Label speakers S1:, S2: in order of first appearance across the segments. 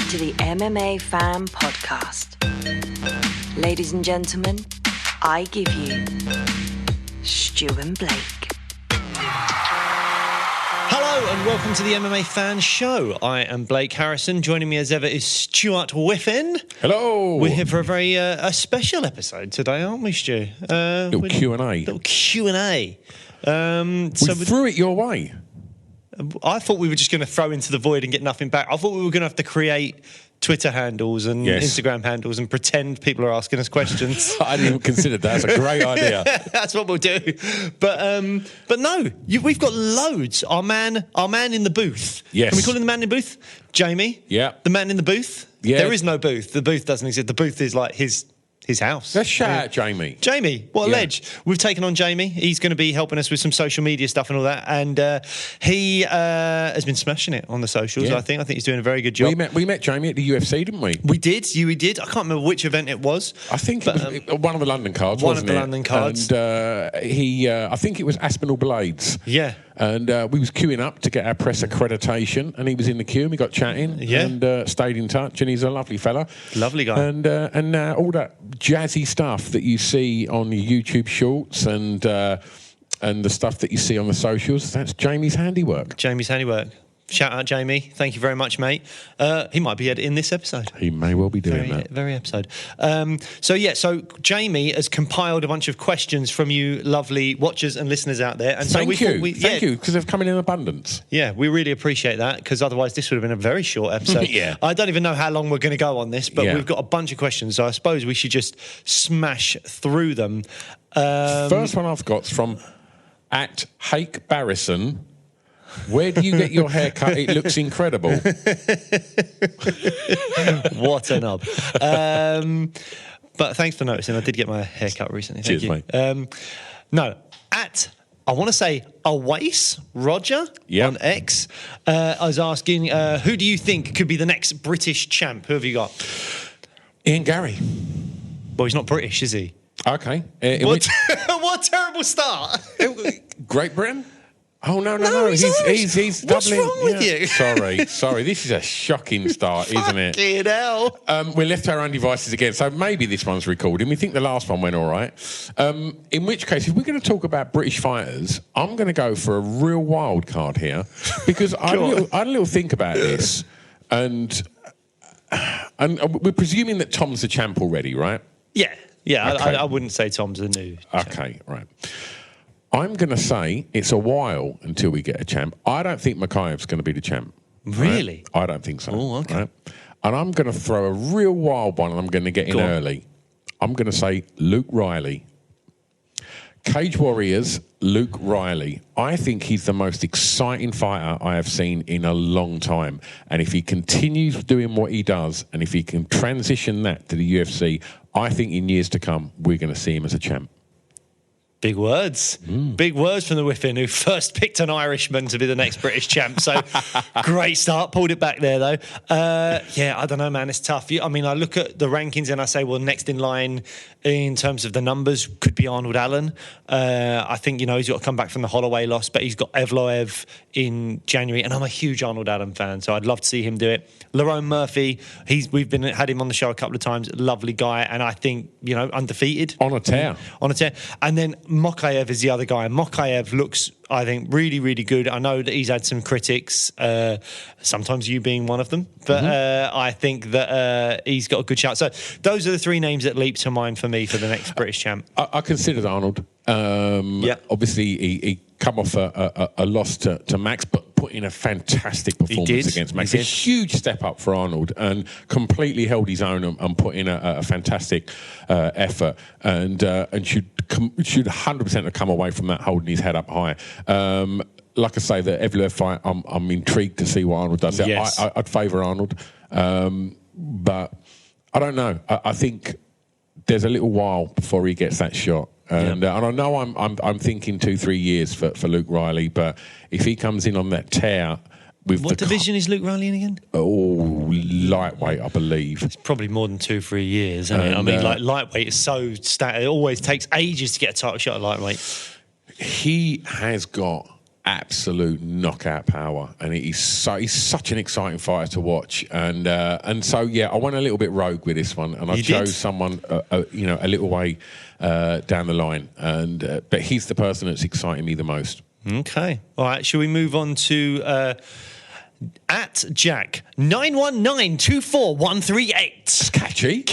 S1: to the MMA Fan Podcast. Ladies and gentlemen, I give you Stu and Blake.
S2: Hello and welcome to the MMA Fan Show. I am Blake Harrison. Joining me as ever is Stuart Whiffen.
S3: Hello.
S2: We're here for a very a special episode today, aren't we, Stu?
S3: Little Q&A.
S2: Little Q&A.
S3: We threw it your way.
S2: I thought we were just going to throw into the void and get nothing back. I thought we were going to have to create Twitter handles and Instagram handles and pretend people are asking us questions.
S3: I didn't even consider that. That's a great idea.
S2: That's what we'll do. But no, we've got loads. Our man in the booth.
S3: Yes.
S2: Can we call him the man in the booth? Jamie?
S3: Yeah.
S2: The man in the booth?
S3: Yeah.
S2: There is no booth. The booth doesn't exist. The booth is like his house.
S3: Let's shout out Jamie.
S2: Jamie, what a ledge. We've taken on Jamie. He's going to be helping us with some social media stuff and all that. And he has been smashing it on the socials, I think. I think he's doing a very good job.
S3: We met Jamie at the UFC, didn't we?
S2: We did. We did. I can't remember which event it was.
S3: I think it was one of the London cards, wasn't it?
S2: One of the London cards.
S3: And I think it was Aspinall Blades.
S2: Yeah.
S3: And we was queuing up to get our press accreditation, and he was in the queue, and we got chatting, and stayed in touch, and he's a lovely fella.
S2: Lovely guy.
S3: And all that jazzy stuff that you see on the YouTube shorts and the stuff that you see on the socials, that's Jamie's handiwork.
S2: Jamie's handiwork. Shout out, Jamie. Thank you very much, mate. He might be editing this episode.
S3: He may well be doing that.
S2: Very episode. So Jamie has compiled a bunch of questions from you lovely watchers and listeners out there. And
S3: Thank you, because they've come in abundance.
S2: Yeah, we really appreciate that, because otherwise this would have been a very short episode.
S3: Yeah.
S2: I don't even know how long we're going to go on this, but we've got a bunch of questions, so I suppose we should just smash through them.
S3: First one I've got is from @Hake Barrison. Where do you get your hair cut? It looks incredible.
S2: What a knob. But thanks for noticing. I did get my hair cut recently. Thank
S3: Cheers,
S2: you.
S3: Mate.
S2: I want to say Awace Roger on X. I was asking, who do you think could be the next British champ? Who have you got?
S3: Ian Gary.
S2: Well, he's not British, is he?
S3: Okay.
S2: What a terrible start.
S3: Great Britain? Oh, no.
S2: He's
S3: He's
S2: What's
S3: doubling.
S2: wrong with you?
S3: Sorry. This is a shocking start, isn't it?
S2: Fucking hell.
S3: We're left to our own devices again, so maybe this one's recording. We think the last one went all right. In which case, if we're going to talk about British fighters, I'm going to go for a real wild card here, because I had a little think about this, and we're presuming that Tom's the champ already, right?
S2: Yeah.
S3: Okay.
S2: I wouldn't say Tom's the new champ.
S3: Okay, right. I'm going to say it's a while until we get a champ. I don't think Makayev's going to be the champ.
S2: Really?
S3: Right? I don't think so.
S2: Oh, okay.
S3: Right? And I'm going to throw a real wild one, and I'm going to get in early. I'm going to say Luke Riley. Cage Warriors, Luke Riley. I think he's the most exciting fighter I have seen in a long time. And if he continues doing what he does, and if he can transition that to the UFC, I think in years to come, we're going to see him as a champ.
S2: Big words. Big words from the Whiffin, who first picked an Irishman to be the next British champ. So, great start. Pulled it back there, though. I don't know, man. It's tough. I mean, I look at the rankings and I say, well, next in line in terms of the numbers could be Arnold Allen. I think, he's got to come back from the Holloway loss, but he's got Evloev in January, and I'm a huge Arnold Allen fan, so I'd love to see him do it. Lerone Murphy, we've had him on the show a couple of times. Lovely guy, and I think, undefeated.
S3: On a tear.
S2: And then Mokaev is the other guy. Mokaev looks, I think, really, really good. I know that he's had some critics, sometimes you being one of them, but I think that he's got a good shot. So those are the three names that leap to mind for me for the next British champ.
S3: I considered Arnold. Obviously, he come off a loss to Max, but put in a fantastic performance against Max. A huge step up for Arnold, and completely held his own and put in a fantastic effort, and should 100% have come away from that holding his head up high. Like I say, the Evloev fight, I'm intrigued to see what Arnold does.
S2: Yes.
S3: I'd favour Arnold, but I don't know. I think there's a little while before he gets that shot. And I know I'm thinking 2-3 years for Luke Riley, but if he comes in on that tear with
S2: what division is Luke Riley in again?
S3: Oh, lightweight, I believe.
S2: It's probably more than 2-3 years, isn't it? I mean, lightweight is so it always takes ages to get a title shot at lightweight.
S3: He has got absolute knockout power, and he's such an exciting fighter to watch. And so I went a little bit rogue with this one, and I chose someone a little way down the line, and but he's the person that's exciting me the most.
S2: Okay, all right. Shall we move on to at Jack 919244138?
S3: It's catchy,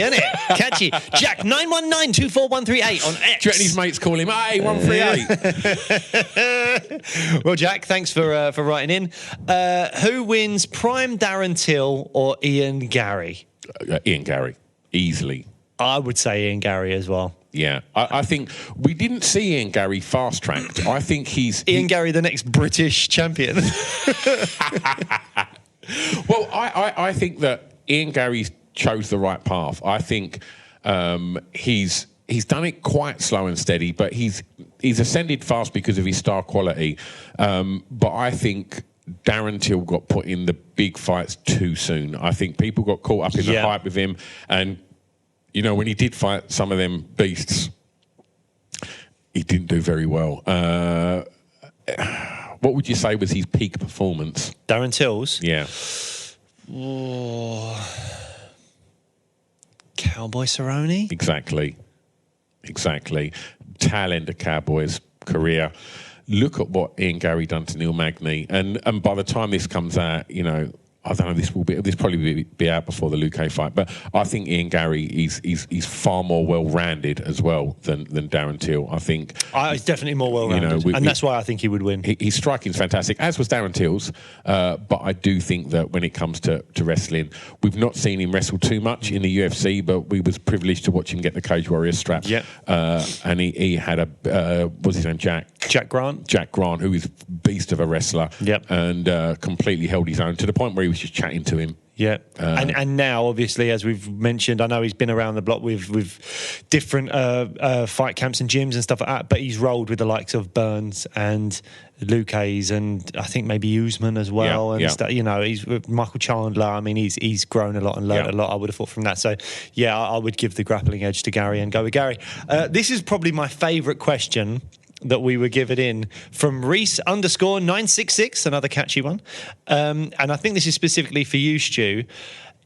S2: isn't it? Catchy. Jack 919244138 on X.
S3: Do you reckon his mates call him 138?
S2: Well, Jack, thanks for writing in. Who wins, Prime Darren Till or Ian Gary?
S3: Ian Gary, easily.
S2: I would say Ian Gary as well.
S3: Yeah, I think we didn't see Ian Gary fast-tracked. I think
S2: Ian Gary, the next British champion.
S3: Well, I think that Ian Gary chose the right path. I think he's done it quite slow and steady, but he's ascended fast because of his star quality. But I think Darren Till got put in the big fights too soon. I think people got caught up in the hype with him, and when he did fight some of them beasts, he didn't do very well. What would you say was his peak performance?
S2: Darren Till's?
S3: Yeah.
S2: Oh. Cowboy Cerrone?
S3: Exactly. Tail end of Cowboy's career. Look at what Ian Gary done to Neil Magny. And by the time this comes out, I don't know. This probably be out before the Luque fight, but I think Ian Gary is far more well-rounded as well than Darren Till. I think
S2: he's definitely more well-rounded, and that's why I think he would win.
S3: His striking's fantastic, as was Darren Till's. But I do think that when it comes to wrestling, we've not seen him wrestle too much in the UFC, but we was privileged to watch him get the Cage Warrior strap.
S2: Yeah,
S3: and he had what's his name? Jack Grant, who is beast of a wrestler.
S2: Yep,
S3: and completely held his own to the point where he was just chatting to him.
S2: Yeah, and now obviously, as we've mentioned, I know he's been around the block with different fight camps and gyms and stuff like that, but he's rolled with the likes of Burns and Luque's, and I think maybe Usman as well, he's with Michael Chandler. I mean, he's grown a lot and learned a lot, I would have thought, from that. So yeah, I would give the grappling edge to Gary and go with Gary. This is probably my favourite question that we were given in from Reese_966, another catchy one. And I think this is specifically for you, Stu.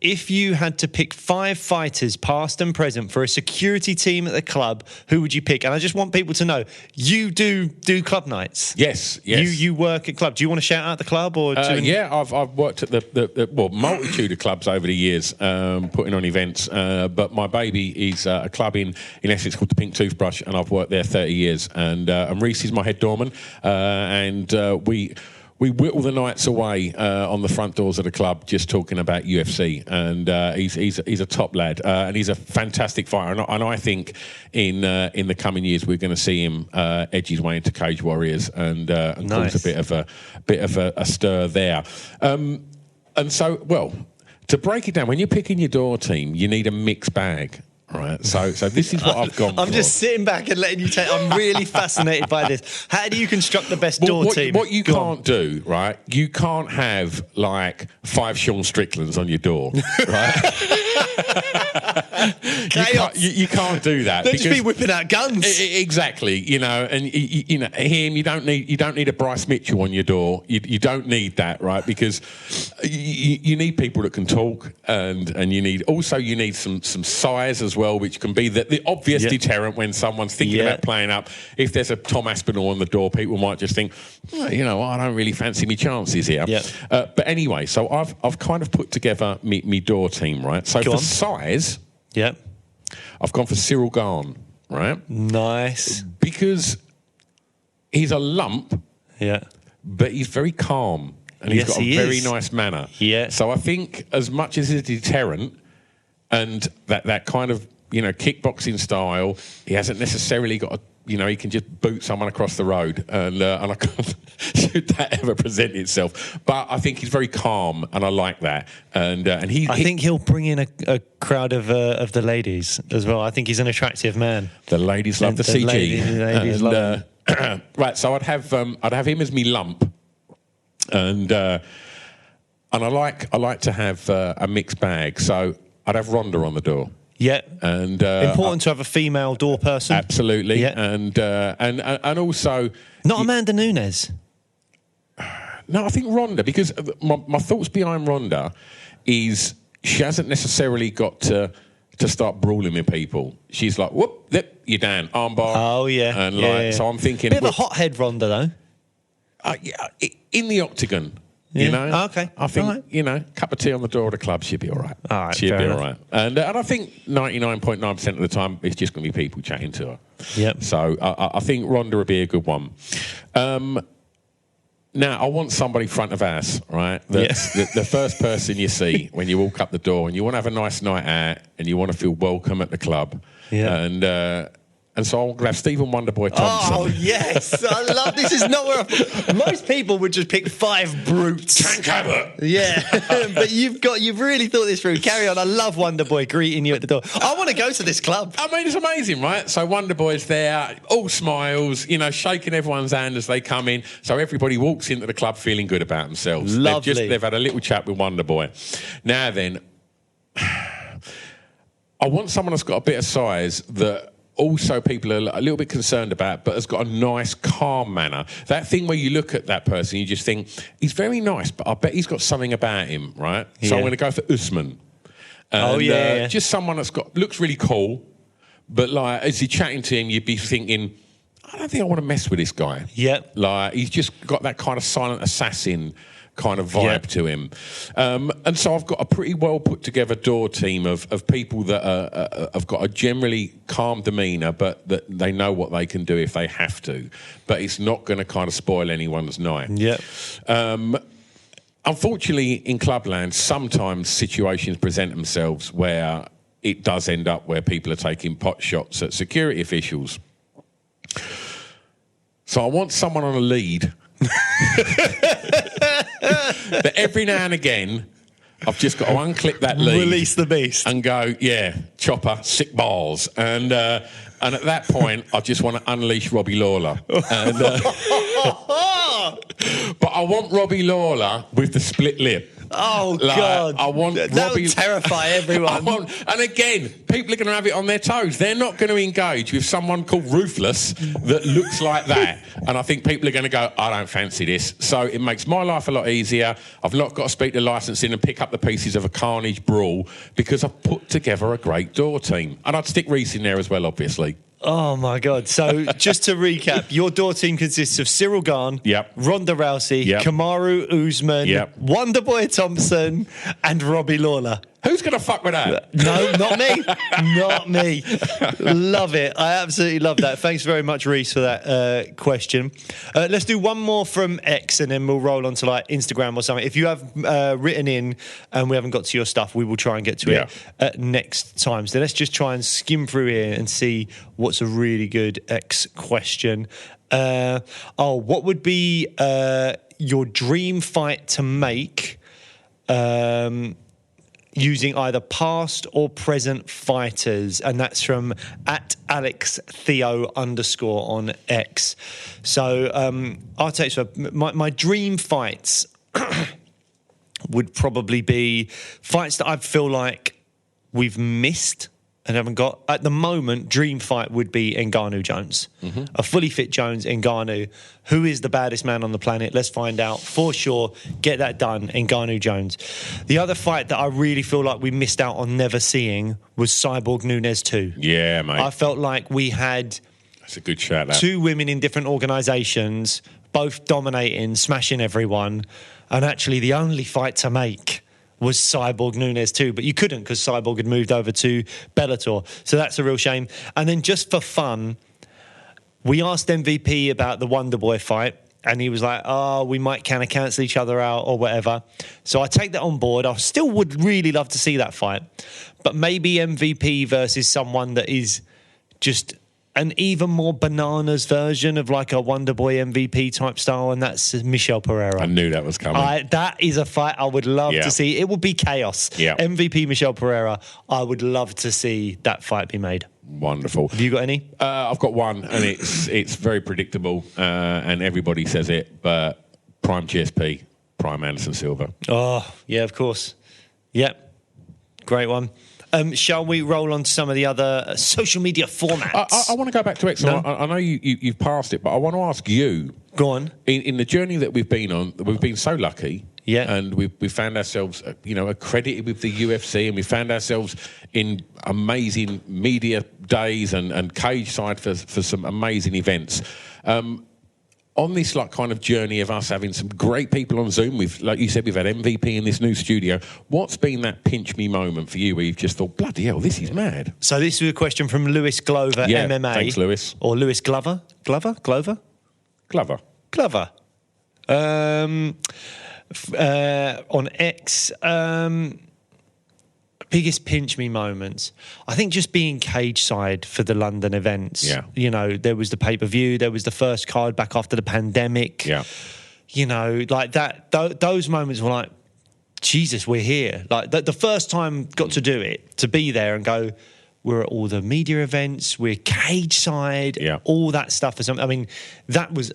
S2: If you had to pick 5 fighters, past and present, for a security team at the club, who would you pick? And I just want people to know, you do club nights.
S3: Yes.
S2: You work at club. Do you want to shout out the club? Or
S3: yeah, I've worked at the multitude of clubs over the years, putting on events. But my baby is a club in Essex called the Pink Toothbrush, and I've worked there 30 years. And Reese is my head doorman, and we whittle the nights away on the front doors of the club just talking about UFC, and he's a top lad, and he's a fantastic fighter. And I think in the coming years we're going to see him edge his way into Cage Warriors and cause a bit of a stir there. And so, well, to break it down, when you're picking your door team, you need a mixed bag. Right, so this is what I've gone for.
S2: I'm just sitting back and letting you take. I'm really fascinated by this. How do you construct the best door team?
S3: What you can't do, right? You can't have like 5 Sean Stricklands on your door, right? You can't do that.
S2: They'll just be whipping out guns.
S3: Exactly, and him. You don't need a Bryce Mitchell on your door. You don't need that, right? Because you need people that can talk, and you need some size as well, which can be the obvious deterrent when someone's thinking about playing up. If there's a Tom Aspinall on the door, people might just think, I don't really fancy me chances here. But anyway, so I've kind of put together me door team, right? So for size, I've gone for Cyril Gahn, right?
S2: Nice.
S3: Because he's a lump, but he's very calm, and he's got a very nice manner. So I think as much as it's a deterrent, and that kind of, kickboxing style, he hasn't necessarily got a, he can just boot someone across the road, and I can't, should that ever present itself. But I think he's very calm, and I like that. And I think he'll
S2: bring in a crowd of the ladies as well. I think he's an attractive man.
S3: The ladies love the CG.
S2: Ladies love him.
S3: Right, so I'd have him as me lump, and I like to have a mixed bag. So I'd have Ronda on the door.
S2: Yeah,
S3: and
S2: important to have a female door person.
S3: Absolutely, and also
S2: not Amanda Nunes.
S3: No, I think Ronda, because my thoughts behind Ronda is she hasn't necessarily got to start brawling with people. She's like, whoop, you're down, armbar.
S2: Oh, yeah.
S3: And so I'm thinking...
S2: Bit of a hothead Ronda, though.
S3: In the octagon,
S2: yeah.
S3: you know?
S2: Okay.
S3: I think, cup of tea on the door of the club, she'll be all right.
S2: All right,
S3: she'll be all right. And I think 99.9% of the time, it's just going to be people chatting to her.
S2: Yep.
S3: So I think Ronda would be a good one. Now, I want somebody front of house, right? That's the first person you see when you walk up the door and you want to have a nice night out and you want to feel welcome at the club. Yeah. And so I'm going to have Stephen Wonderboy Thompson.
S2: Oh, yes. I love this. Is not where most people would just pick 5 brutes.
S3: Tank Abbott.
S2: Yeah. But you've really thought this through. Carry on. I love Wonderboy greeting you at the door. I want to go to this club.
S3: I mean, it's amazing, right? So Wonderboy's there, all smiles, shaking everyone's hand as they come in. So everybody walks into the club feeling good about themselves.
S2: Lovely.
S3: They've had a little chat with Wonderboy. Now then, I want someone that's got a bit of size that also people are a little bit concerned about, but has got a nice, calm manner. That thing where you look at that person, you just think, he's very nice, but I bet he's got something about him, right? Yeah. So I'm going to go for Usman. And, just someone that's looks really cool, but like as you're chatting to him, you'd be thinking, I don't think I want to mess with this guy.
S2: Yep.
S3: Like he's just got that kind of silent assassin kind of vibe to him. And so I've got a pretty well put together door team of people that have got a generally calm demeanour, but that they know what they can do if they have to. But it's not going to kind of spoil anyone's night.
S2: Yep.
S3: Unfortunately, in Clubland, sometimes situations present themselves where it does end up where people are taking pot shots at security officials. So I want someone on a lead that every now and again I've just got to unclip that lead,
S2: release the beast,
S3: and go, chopper, sick balls, and at that point I just want to unleash Robbie Lawler. And, but I want Robbie Lawler with the split lip.
S2: Oh, God.
S3: I want
S2: that
S3: Robbie...
S2: would terrify everyone.
S3: And again, people are going to have it on their toes. They're not going to engage with someone called Ruthless that looks like that. And I think people are going to go, I don't fancy this. So it makes my life a lot easier. I've not got to speak to licensing and pick up the pieces of a carnage brawl because I've put together a great door team. And I'd stick Reese in there as well, obviously.
S2: Oh, my God. So just to recap, your door team consists of Cyril Gane, Ronda Rousey, Kamaru Usman, Wonderboy Thompson, and Robbie Lawler.
S3: Who's going to fuck with that?
S2: No, not me. Not me. Love it. I absolutely love that. Thanks very much, Reese, for that question. Let's do one more from X and then we'll roll on to like Instagram or something. If you have written in and we haven't got to your stuff, we will try and get to it next time. So let's just try and skim through here and see what's a really good X question. What would be your dream fight to make using either past or present fighters? And that's from @AlexTheo_ on X. So I'll take my dream fights would probably be fights that I feel like we've missed and haven't got. At the moment, dream fight would be Ngannou Jones. Mm-hmm. A fully fit Jones, Ngannou. Who is the baddest man on the planet? Let's find out for sure. Get that done, Ngannou Jones. The other fight that I really feel like we missed out on never seeing was Cyborg Nunes 2.
S3: Yeah, mate.
S2: I felt like we had...
S3: That's a good shout, that.
S2: 2 women in different organisations, both dominating, smashing everyone, and actually the only fight to make was Cyborg Nunes 2, but you couldn't because Cyborg had moved over to Bellator. So that's a real shame. And then just for fun, we asked MVP about the Wonderboy fight, and he was like, we might kind of cancel each other out or whatever. So I take that on board. I still would really love to see that fight, but maybe MVP versus someone that is just an even more bananas version of like a Wonderboy MVP type style, and that's Michel Pereira.
S3: I knew that was coming.
S2: That is a fight I would love to see. It would be chaos.
S3: Yeah.
S2: MVP Michel Pereira, I would love to see that fight be made.
S3: Wonderful.
S2: Have you got any?
S3: I've got one, and it's very predictable, and everybody says it, but Prime GSP, Prime Anderson Silva.
S2: Oh, yeah, of course. Yep. Great one. Shall we roll on to some of the other social media formats?
S3: I want to go back to X. No? I know you've passed it, but I want to ask you,
S2: Go on.
S3: In the journey that we've been on, we've been so lucky.
S2: Yeah.
S3: And we found ourselves, accredited with the UFC, and we found ourselves in amazing media days and cage side for some amazing events. On this kind of journey of us having some great people on Zoom, like you said, we've had MVP in this new studio. What's been that pinch me moment for you where you've just thought, bloody hell, this is mad?
S2: So this was a question from Lewis Glover, MMA.
S3: Thanks, Lewis.
S2: Or Lewis Glover? Glover. On X, biggest pinch me moments. I think just being cage side for the London events.
S3: Yeah.
S2: There was the pay-per-view, there was the first card back after the pandemic.
S3: Yeah.
S2: Like that, those moments were like, Jesus, we're here. Like the first time got to do it, to be there and go, we're at all the media events, we're cage side, all that stuff. I mean, that was,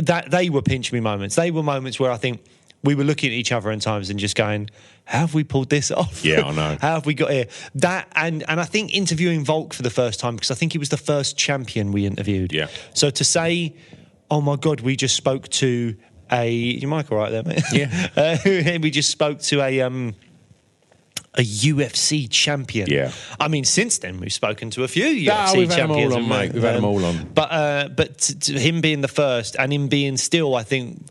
S2: they were pinch me moments. They were moments where I think, we were looking at each other in times and just going, how have we pulled this off?
S3: Yeah, I know.
S2: How have we got here? That and I think interviewing Volk for the first time, because I think he was the first champion we interviewed.
S3: Yeah.
S2: So to say, oh my God, we just spoke to your mic all right there, mate?
S3: Yeah.
S2: We just spoke to a UFC champion.
S3: Yeah.
S2: I mean, since then we've spoken to a few UFC
S3: we've
S2: champions.
S3: had them all on, mate. We've had them all on.
S2: But to him being the first and him being still, I think,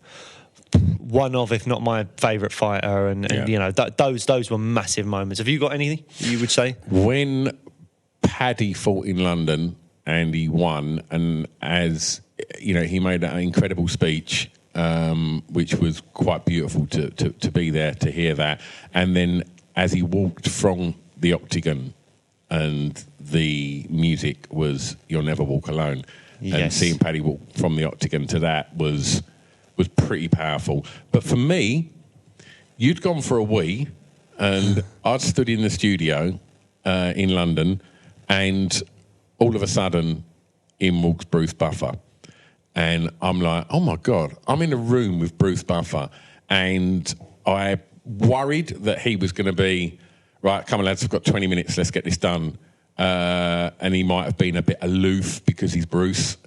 S2: one of, if not my favourite fighter, and those were massive moments. Have you got anything you would say?
S3: When Paddy fought in London and he won, and as he made an incredible speech, which was quite beautiful to be there to hear that, and then as he walked from the octagon, and the music was "You'll Never Walk Alone," and seeing Paddy walk from the octagon to that was pretty powerful. But for me, you'd gone for a wee, and I'd stood in the studio in London, and all of a sudden, in walks Bruce Buffer. And I'm like, oh my God, I'm in a room with Bruce Buffer, and I worried that he was going to be, right, come on lads, we've got 20 minutes, let's get this done. And he might have been a bit aloof because he's Bruce.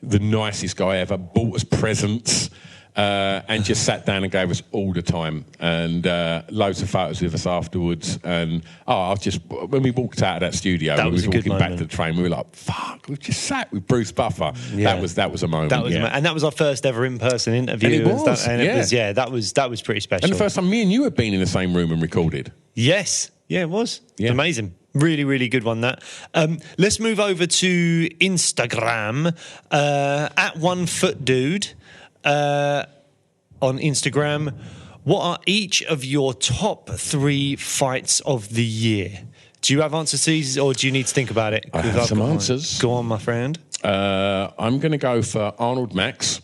S3: The nicest guy ever, bought us presents, and just sat down and gave us all the time, and loads of photos with us afterwards. And when we walked out of that studio, when we were walking back to the train, we were like, fuck, we've just sat with Bruce Buffer. Yeah. That was a moment.
S2: And that was our first ever in-person interview.
S3: And
S2: that was pretty special.
S3: And the first time me and you had been in the same room and recorded.
S2: Yes. Yeah, it was. Yeah. Amazing. Really, really good one, that. Let's move over to Instagram. At OneFootDude on Instagram. What are each of your top 3 fights of the year? Do you have answers to these, or do you need to think about it?
S3: I have some answers.
S2: Go on, my friend.
S3: I'm going to go for Arnold Max.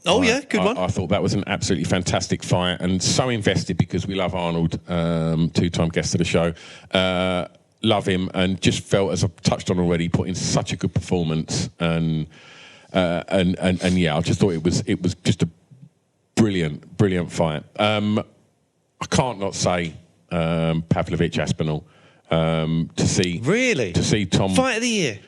S2: Oh, yeah, good one.
S3: I thought that was an absolutely fantastic fight, and so invested because we love Arnold, 2-time guest of the show. Love him, and just felt, as I've touched on already, put in such a good performance, and I just thought it was just a brilliant fight. I can't not say Pavlovich Aspinall to see Tom
S2: fight of the year.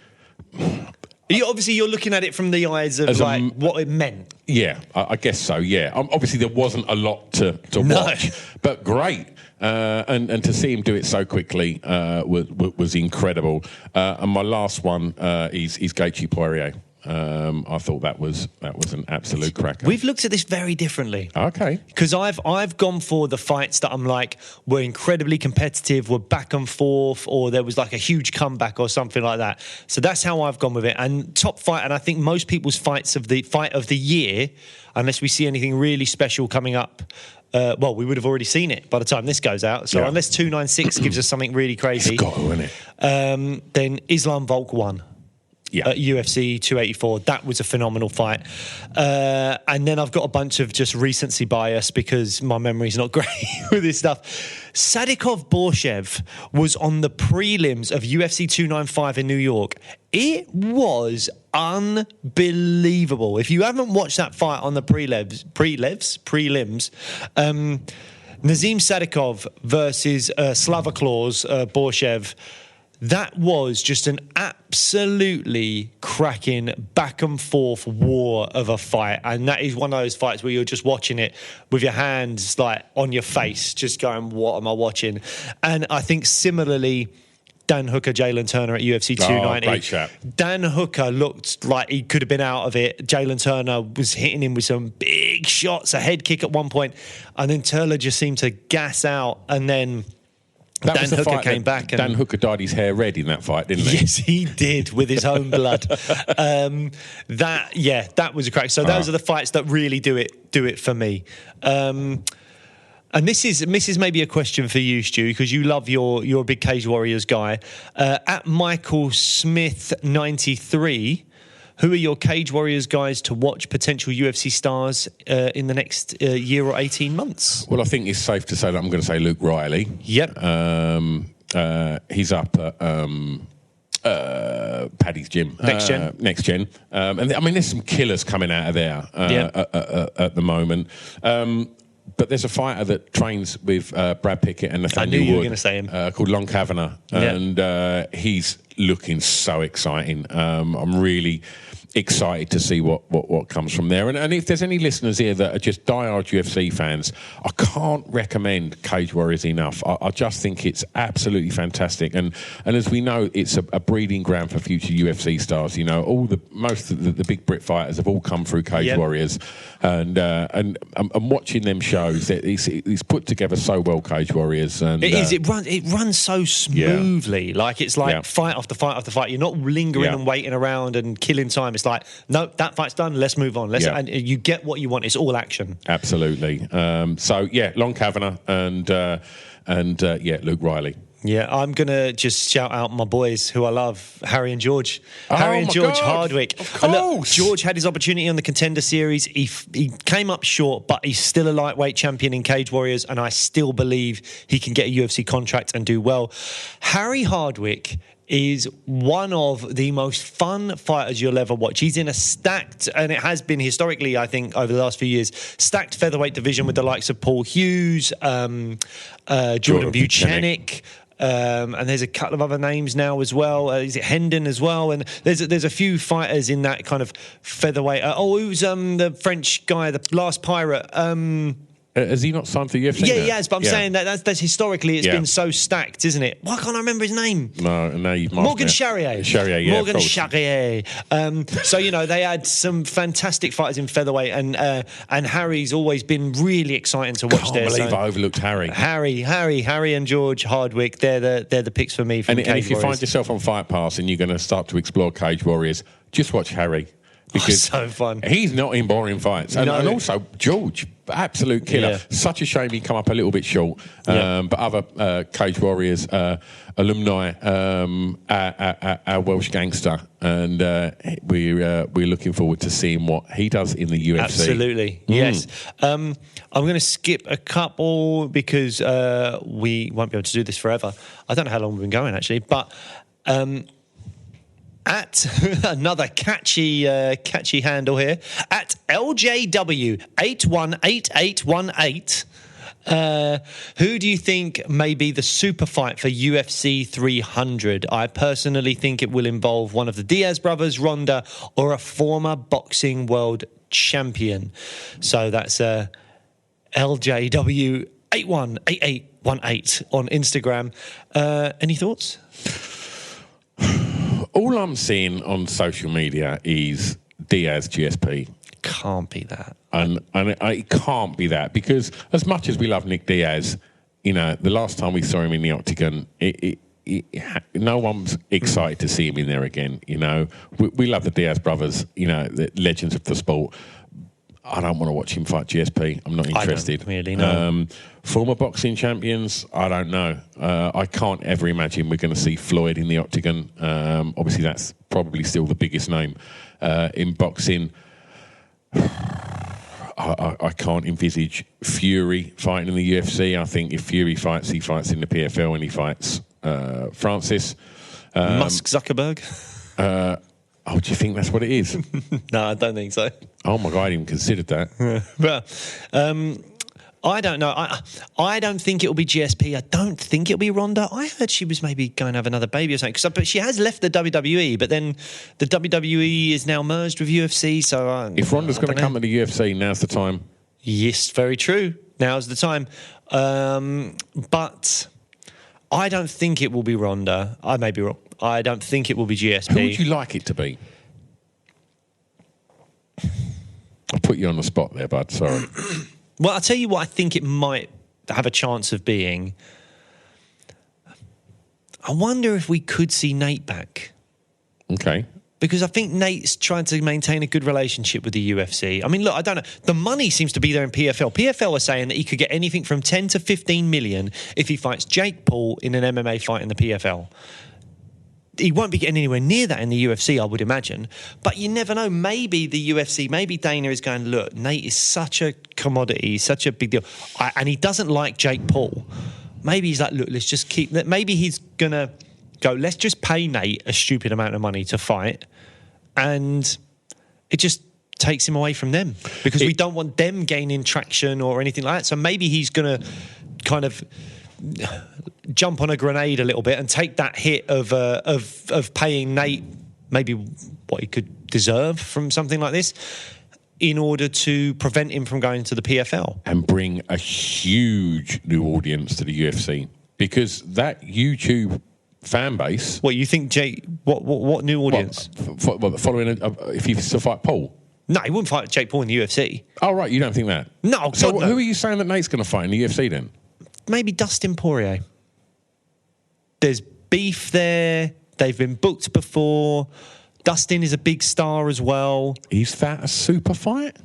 S2: You're looking at it from the eyes of what it meant.
S3: Yeah, I guess so. Yeah, obviously there wasn't a lot to watch, but great. And to see him do it so quickly was incredible. And my last one is Gaethje Poirier. I thought that was an absolute cracker.
S2: We've looked at this very differently.
S3: Okay.
S2: Because I've gone for the fights that I'm like were incredibly competitive, were back and forth, or there was like a huge comeback or something like that. So that's how I've gone with it. And top fight, and I think most people's fight of the year, unless we see anything really special coming up. We would have already seen it by the time this goes out. So unless 296 gives us something really crazy,
S3: it's got to, isn't it?
S2: Then Islam Volk won.
S3: Yeah.
S2: At UFC 284, that was a phenomenal fight. And then I've got a bunch of just recency bias because my memory's not great with this stuff. Sadikov-Borshev was on the prelims of UFC 295 in New York. It was unbelievable. If you haven't watched that fight on the prelims, Nazim Sadikov versus Slavaklaus Borshev, that was just an absolute absolutely cracking back and forth war of a fight, and that is one of those fights where you're just watching it with your hands like on your face, just going, what am I watching? And I think similarly, Dan Hooker, Jalen Turner at UFC 290.
S3: Great shot.
S2: Dan Hooker looked like he could have been out of it. Jalen Turner was hitting him with some big shots, a head kick at one point, and then Turner just seemed to gas out, and then Dan Hooker came back. And
S3: Dan Hooker dyed his hair red in that fight, didn't he?
S2: Yes, he did, with his own blood. That was a crack. So those are the fights that really do it for me. And this is maybe a question for you, Stu, because you love you're a big Cage Warriors guy. At Michael Smith 93, who are your Cage Warriors guys to watch, potential UFC stars in the next year or 18 months?
S3: Well, I think it's safe to say that I'm going to say Luke Riley.
S2: Yep.
S3: He's up at Paddy's gym.
S2: Next Gen.
S3: Next Gen. And I mean, there's some killers coming out of there at the moment. But there's a fighter that trains with Brad Pickett and Nathaniel Wood.
S2: I knew you were going to say him.
S3: Called Lon Kavanagh. And he's looking so exciting. I'm really excited to see what comes from there. And if there's any listeners here that are just diehard UFC fans, I can't recommend Cage Warriors enough. I just think it's absolutely fantastic. And as we know, it's a breeding ground for future UFC stars. You know, most of the big Brit fighters have all come through Cage Warriors. And watching them shows, it's put together so well, Cage Warriors. And
S2: it is. It runs so smoothly. Yeah. Like it's like fight after fight after fight. You're not lingering and waiting around and killing time. It's like, no, that fight's done. Let's move on. And you get what you want. It's all action.
S3: Absolutely. Lon Kavanagh and Luke Riley.
S2: Yeah, I'm going to just shout out my boys who I love, Harry and George. Harry and George Hardwick.
S3: Of course.
S2: Look, George had his opportunity on the Contender Series. He came up short, but he's still a lightweight champion in Cage Warriors, and I still believe he can get a UFC contract and do well. Harry Hardwick is one of the most fun fighters you'll ever watch. He's in a stacked, and it has been historically, I think, over the last few years, stacked featherweight division with the likes of Paul Hughes, Jordan Buchanan. And there's a couple of other names now as well. Is it Hendon as well? And there's a few fighters in that kind of featherweight. Who's the French guy, the last pirate?
S3: Has he not signed for UFC?
S2: Yeah, he has, but I'm saying that's historically it's been so stacked, isn't it? Why can't I remember his name?
S3: No, you've
S2: Morgan Charrier. Morgan Charrier. So, they had some fantastic fighters in featherweight, and Harry's always been really exciting to watch.
S3: I believe I overlooked Harry.
S2: Harry and George Hardwick, they're the picks for me.
S3: And if you find yourself on Fight Pass and you're going to start to explore Cage Warriors, just watch Harry. Because
S2: so fun.
S3: He's not in boring fights. And also, George, absolute killer. Yeah. Such a shame he come up a little bit short. But other Cage Warriors alumni, our Welsh gangster. And we're looking forward to seeing what he does in the UFC.
S2: Absolutely. Yes. I'm going to skip a couple because we won't be able to do this forever. I don't know how long we've been going, actually. But... at another catchy handle here, at LJW818818. Who do you think may be the super fight for UFC 300? I personally think it will involve one of the Diaz brothers, Ronda, or a former boxing world champion. So that's LJW818818 on Instagram. Any thoughts?
S3: All I'm seeing on social media is Diaz GSP.
S2: Can't be that.
S3: And it can't be that, because as much as we love Nick Diaz, the last time we saw him in the octagon, no one's excited to see him in there again. We love the Diaz brothers, the legends of the sport. I don't want to watch him fight GSP. I'm not interested.
S2: I don't really know.
S3: Former boxing champions, I don't know. I can't ever imagine we're going to see Floyd in the octagon. Obviously, that's probably still the biggest name in boxing. I can't envisage Fury fighting in the UFC. I think if Fury fights, he fights in the PFL and he fights Francis.
S2: Musk Zuckerberg?
S3: Do you think that's what it is?
S2: No, I don't think so.
S3: Oh my God, I hadn't even considered that.
S2: Well, I don't know. I don't think it'll be GSP. I don't think it'll be Ronda. I heard she was maybe going to have another baby or something. But she has left the WWE, but then the WWE is now merged with UFC. So
S3: if Ronda's going to come to the UFC, now's the time.
S2: Yes, very true. Now's the time. But I don't think it will be Ronda. I may be wrong. I don't think it will be GSP.
S3: Who would you like it to be? I put you on the spot there, bud. Sorry.
S2: Well, I'll tell you what I think it might have a chance of being. I wonder if we could see Nate back.
S3: Okay.
S2: Because I think Nate's trying to maintain a good relationship with the UFC. I mean, look, I don't know. The money seems to be there in PFL. PFL are saying that he could get anything from 10 to 15 million if he fights Jake Paul in an MMA fight in the PFL. He won't be getting anywhere near that in the UFC, I would imagine. But you never know. Maybe the UFC, maybe Dana is going, look, Nate is such a commodity, such a big deal. And he doesn't like Jake Paul. Maybe he's like, look, let's just keep that. Maybe he's going to go, let's just pay Nate a stupid amount of money to fight. And it just takes him away from them. Because we don't want them gaining traction or anything like that. So maybe he's going to kind of jump on a grenade a little bit and take that hit of paying Nate maybe what he could deserve from something like this in order to prevent him from going to the PFL. And
S3: bring a huge new audience to the UFC. Because that YouTube fan base...
S2: What, you think, Jake... What new audience?
S3: Following... if he used to fight Paul?
S2: No, he wouldn't fight Jake Paul in the UFC.
S3: Oh, right, you don't think that?
S2: No,
S3: so
S2: God, no.
S3: Who are you saying that Nate's going to fight in the UFC then?
S2: Maybe Dustin Poirier. There's beef there. They've been booked before. Dustin is a big star as well.
S3: Is that a super fight?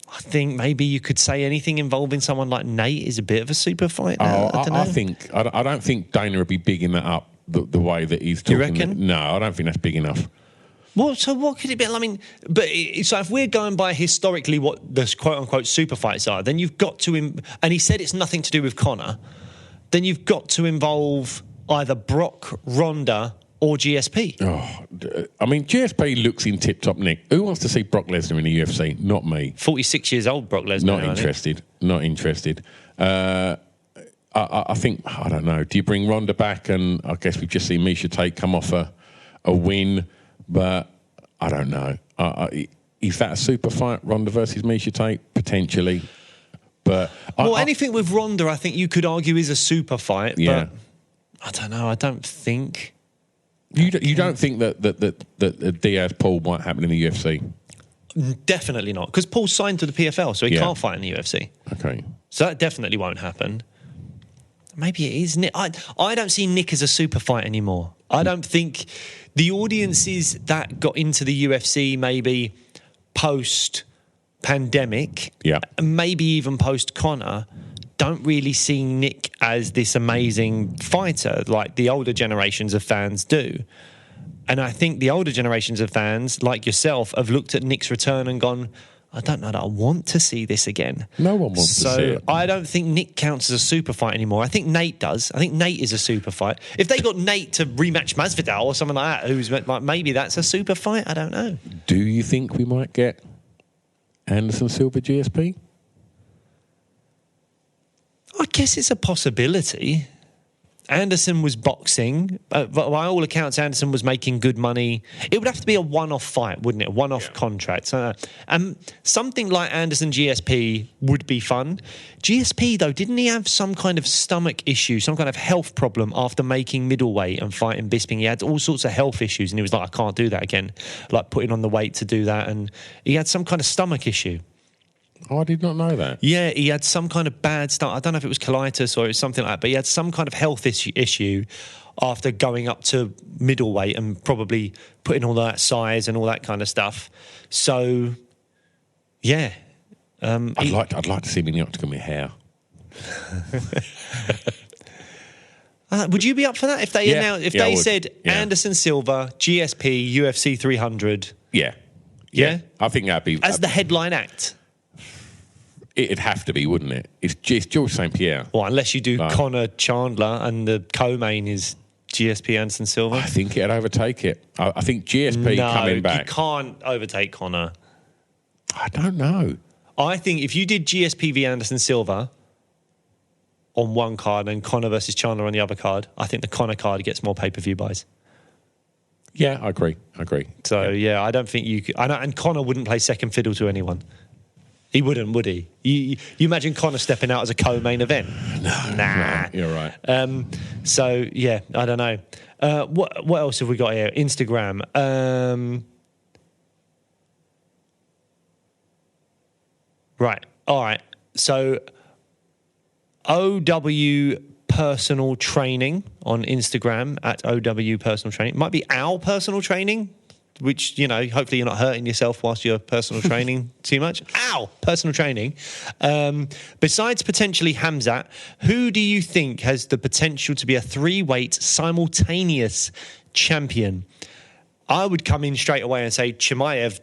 S2: I think maybe you could say anything involving someone like Nate is a bit of a super fight.
S3: I don't think Dana would be bigging that up the way that he's talking.
S2: You reckon?
S3: No, I don't think that's big enough.
S2: Well, so what could it be? I mean, so if we're going by historically what the quote-unquote super fights are, then you've got to... and he said it's nothing to do with Conor. Then you've got to involve either Brock, Ronda, or GSP.
S3: Oh, I mean, GSP looks in tip-top nick. Who wants to see Brock Lesnar in the UFC? Not me.
S2: 46 years old, Brock Lesnar.
S3: Not interested. Not interested. I think, I don't know, do you bring Ronda back? And I guess we've just seen Miesha Tate come off a win, but I don't know. Is that a super fight, Ronda versus Miesha Tate? Potentially. But
S2: anything with Ronda, I think you could argue is a super fight.
S3: Yeah.
S2: But I don't know. I don't think...
S3: You don't think that Diaz Paul might happen in the UFC?
S2: Definitely not, because Paul's signed to the PFL, so he can't fight in the UFC.
S3: Okay.
S2: So that definitely won't happen. Maybe it is Nick. I don't see Nick as a super fight anymore. I don't think the audiences that got into the UFC maybe post-pandemic, maybe even post-Conor, don't really see Nick as this amazing fighter like the older generations of fans do. And I think the older generations of fans, like yourself, have looked at Nick's return and gone, I don't know that I want to see this again.
S3: No one wants to see it.
S2: So I don't think Nick counts as a super fight anymore. I think Nate does. I think Nate is a super fight. If they got Nate to rematch Masvidal or something like that, who's like, maybe that's a super fight. I don't know.
S3: Do you think we might get Anderson Silva GSP?
S2: I guess it's a possibility. Anderson was boxing. By all accounts, Anderson was making good money. It would have to be a one-off fight, wouldn't it? A one-off contract. Something like Anderson GSP would be fun. GSP, though, didn't he have some kind of stomach issue, some kind of health problem after making middleweight and fighting Bisping? He had all sorts of health issues, and he was like, I can't do that again. Like putting on the weight to do that. And he had some kind of stomach issue.
S3: Oh, I did not know that.
S2: Yeah, he had some kind of bad stuff. I don't know if it was colitis or it was something like that, but he had some kind of health issue after going up to middleweight and probably putting all that size and all that kind of stuff. So, yeah.
S3: I'd like to see him in the octagon with hair.
S2: Would you be up for that if they said Anderson Silva, GSP, UFC 300?
S3: Yeah. I think that'd be
S2: as the headline act.
S3: It'd have to be, wouldn't it? It's George St. Pierre.
S2: Well, unless you do Conor Chandler and the co-main is GSP Anderson Silva.
S3: I think it'd overtake it. I think GSP coming back.
S2: You can't overtake Conor.
S3: I don't know.
S2: I think if you did GSP v Anderson Silva, on one card and Conor versus Chandler on the other card, I think the Conor card gets more pay-per-view buys.
S3: Yeah, I agree.
S2: So, yeah, I don't think you could... And Conor wouldn't play second fiddle to anyone. He wouldn't, would he? You imagine Conor stepping out as a co-main event?
S3: No, you're right.
S2: So, yeah, I don't know. What else have we got here? Instagram. Right. All right. So, OW Personal Training on Instagram at OW Personal Training. Might be our personal training, which, you know, hopefully you're not hurting yourself whilst you're personal training too much. Ow! Personal training. Besides potentially Hamzat, who do you think has the potential to be a 3-weight simultaneous champion? I would come in straight away and say Chimaev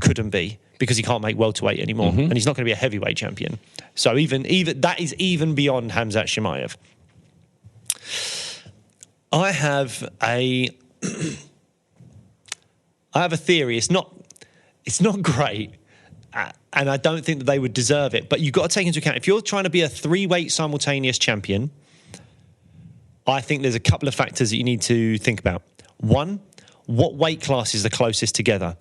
S2: couldn't be, because he can't make welterweight anymore, and he's not going to be a heavyweight champion. So even that is even beyond Hamzat Chimaev. I have a theory. It's not great, and I don't think that they would deserve it. But you've got to take into account, if you're trying to be a 3-weight simultaneous champion, I think there's a couple of factors that you need to think about. One, what weight class is the closest together?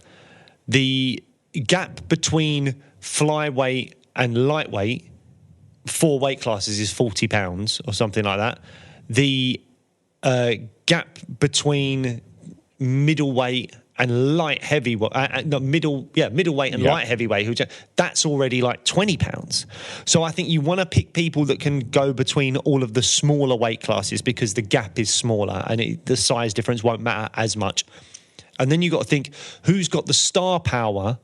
S2: The gap between flyweight and lightweight, 4 weight classes, is 40 pounds or something like that. The gap between middleweight and light heavyweight, middleweight and light heavyweight, that's already like 20 pounds. So I think you want to pick people that can go between all of the smaller weight classes, because the gap is smaller and the size difference won't matter as much. And then you've got to think, who's got the star power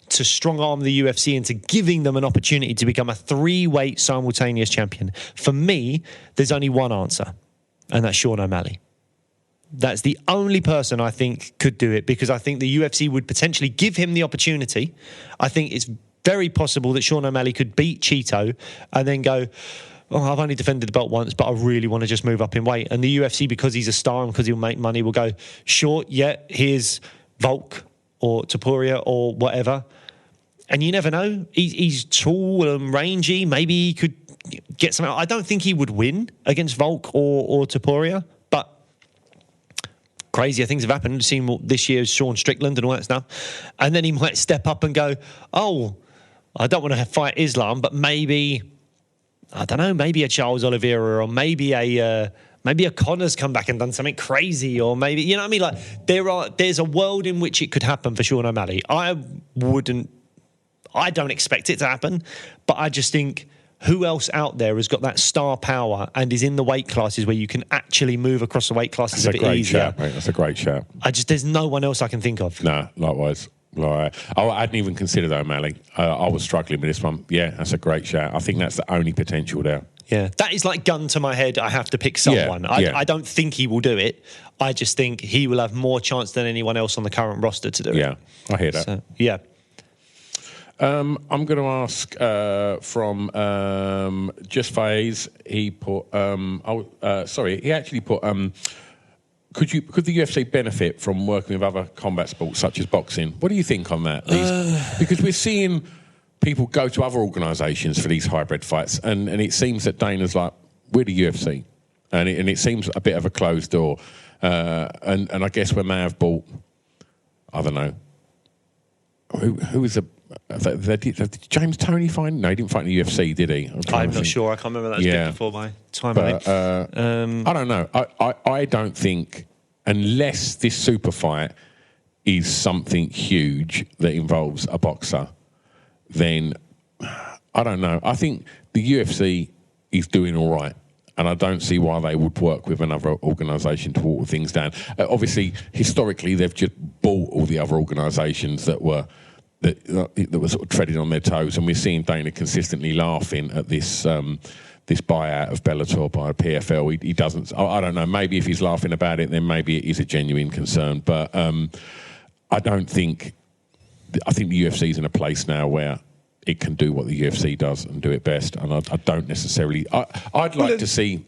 S2: to strong-arm the UFC into giving them an opportunity to become a 3-weight simultaneous champion? For me, there's only one answer, and that's Sean O'Malley. That's the only person I think could do it, because I think the UFC would potentially give him the opportunity. I think it's very possible that Sean O'Malley could beat Cheeto and then go, oh, I've only defended the belt once, but I really want to just move up in weight. And the UFC, because he's a star and because he'll make money, will go, sure, yeah, here's Volk or Topuria or whatever. And you never know. He's tall and rangy. Maybe he could get something. I don't think he would win against Volk or Topuria, but crazier things have happened. We've seen this year's Sean Strickland and all that stuff. And then he might step up and go, oh, I don't want to fight Islam, but maybe, I don't know, maybe a Charles Oliveira, or maybe a Connor's come back and done something crazy, or maybe, you know what I mean? Like, there's a world in which it could happen for Sean O'Malley. I don't expect it to happen, but I just think, who else out there has got that star power and is in the weight classes where you can actually move across the weight classes a bit easier?
S3: Shout, mate. That's a great shout.
S2: There's no one else I can think of.
S3: No, likewise. I hadn't even considered O'Malley. I was struggling with this one. Yeah, that's a great shout. I think that's the only potential there.
S2: Yeah, that is like gun to my head. I have to pick someone. I don't think he will do it. I just think he will have more chance than anyone else on the current roster to do it.
S3: Yeah, I hear that. So,
S2: yeah.
S3: I'm going to ask from Just Faze. He put, he actually put, could the UFC benefit from working with other combat sports such as boxing? What do you think on that? Because we're seeing people go to other organisations for these hybrid fights, and it seems that Dana's like, we're the UFC, and it seems a bit of a closed door. And I guess when they have bought, I don't know, who was did James Toney fight? No, he didn't fight in the UFC, did he?
S2: I'm not sure. I can't remember. That was bit before my time. But,
S3: I don't know. I don't think, unless this super fight is something huge that involves a boxer, then I don't know. I think the UFC is doing all right, and I don't see why they would work with another organisation to water things down. Obviously, historically, they've just bought all the other organisations that were sort of treading on their toes, and we're seeing Dana consistently laughing at this this buyout of Bellator by PFL. He doesn't. I don't know. Maybe if he's laughing about it, then maybe it is a genuine concern. But I don't think. I think the UFC is in a place now where it can do what the UFC does and do it best. And I don't necessarily. I'd like to see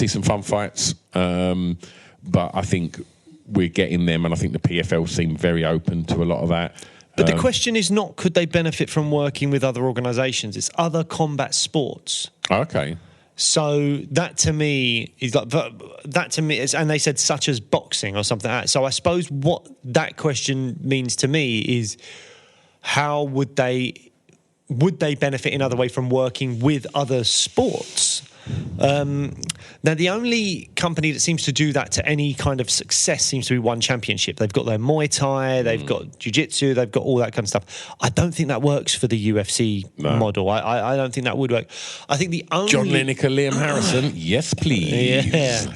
S3: some fun fights, but I think we're getting them, and I think the PFL seem very open to a lot of that.
S2: But the question is not could they benefit from working with other organisations. It's other combat sports.
S3: Okay.
S2: So that to me is like and they said such as boxing or something like that. So I suppose what that question means to me is how would they benefit in other way from working with other sports? Now, the only company that seems to do that to any kind of success seems to be One Championship. They've got their Muay Thai, they've got Jiu-Jitsu, they've got all that kind of stuff. I don't think that works for the UFC model. I don't think that would work. I think the only...
S3: John Lineker, Liam Harrison, yes, please.
S2: Yeah.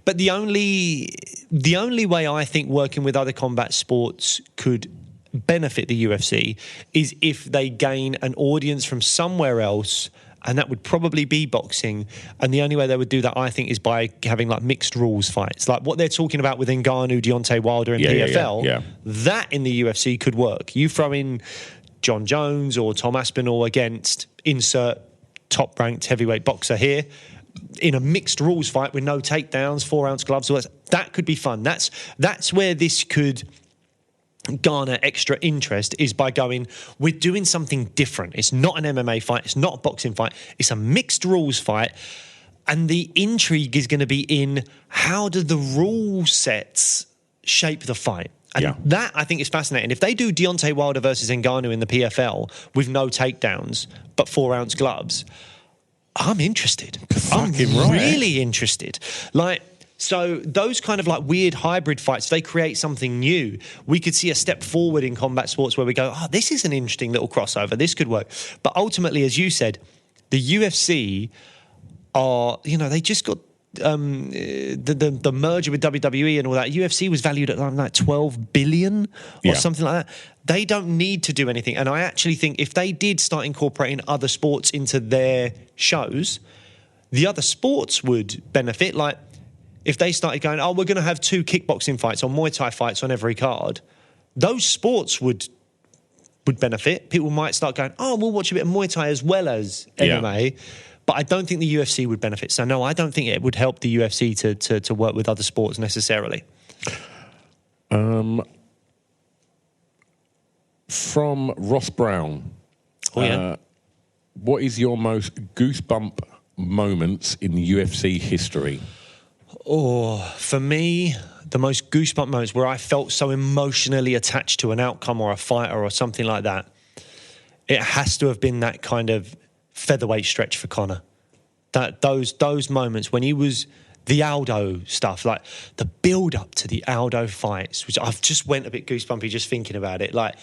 S2: But the only way I think working with other combat sports could benefit the UFC is if they gain an audience from somewhere else, and that would probably be boxing. And the only way they would do that, I think, is by having like mixed rules fights, like what they're talking about with Ngannou, Deontay Wilder, and PFL.
S3: Yeah.
S2: That in the UFC could work. You throw in John Jones or Tom Aspinall against insert top-ranked heavyweight boxer here in a mixed rules fight with no takedowns, 4-ounce gloves. That could be fun. That's where this could garner extra interest, is by going, we're doing something different. It's not an MMA fight. It's not a boxing fight. It's a mixed rules fight. And the intrigue is going to be in how do the rule sets shape the fight? And that, I think, is fascinating. If they do Deontay Wilder versus Ngannou in the PFL with no takedowns but 4-ounce gloves, I'm interested. I'm really interested. So those kind of like weird hybrid fights, they create something new. We could see a step forward in combat sports where we go, this is an interesting little crossover. This could work. But ultimately, as you said, the UFC are, they just got the merger with WWE and all that. UFC was valued at like 12 billion or something like that. They don't need to do anything. And I actually think if they did start incorporating other sports into their shows, the other sports would benefit. Like, if they started going, we're going to have 2 kickboxing fights or Muay Thai fights on every card, those sports would benefit. People might start going, we'll watch a bit of Muay Thai as well as MMA. But I don't think the UFC would benefit. So, no, I don't think it would help the UFC to work with other sports necessarily.
S3: From Ross Brown, what is your most goosebump moments in UFC history?
S2: For me, the most goosebump moments where I felt so emotionally attached to an outcome or a fighter or something like that, it has to have been that kind of featherweight stretch for Conor. Those moments when he was the Aldo stuff, like the build-up to the Aldo fights, which I've just went a bit goosebumpy just thinking about it, like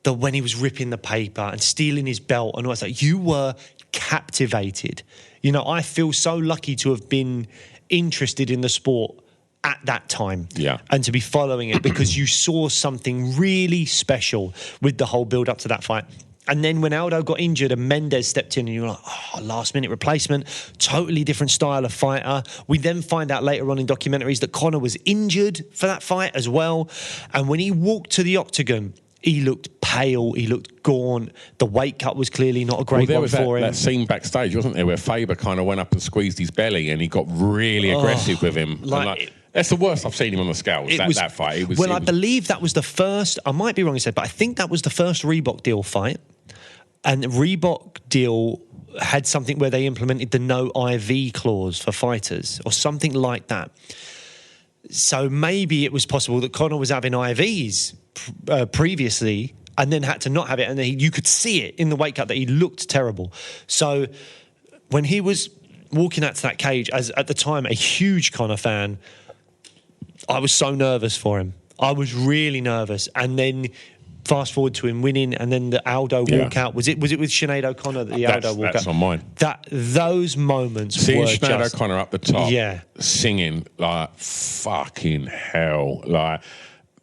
S2: when he was ripping the paper and stealing his belt and all that, like, you were captivated. I feel so lucky to have been interested in the sport at that time and to be following it, because you saw something really special with the whole build up to that fight. And then when Aldo got injured and Mendes stepped in, and you were like, last minute replacement, totally different style of fighter. We then find out later on in documentaries that Conor was injured for that fight as well. And when he walked to the octagon, he looked pale, he looked gaunt. The weight cut was clearly not a great one for him.
S3: That scene backstage, wasn't there, where Faber kind of went up and squeezed his belly and he got really aggressive with him. That's the worst I've seen him on the scales, that fight.
S2: I believe that was the first, I might be wrong, he said, but I think that was the first Reebok deal fight. And Reebok deal had something where they implemented the no IV clause for fighters or something like that. So maybe it was possible that Conor was having IVs previously and then had to not have it, and you could see it in the weight cut that he looked terrible. So when he was walking out to that cage, as at the time a huge Conor fan, I was so nervous for him. I was really nervous. And then fast forward to him winning, and then the Aldo walkout. Was it with Sinead O'Connor that the Aldo walkout? That's
S3: on mine.
S2: Those moments
S3: seeing
S2: were
S3: Sinead O'Connor up the top, singing like fucking hell, like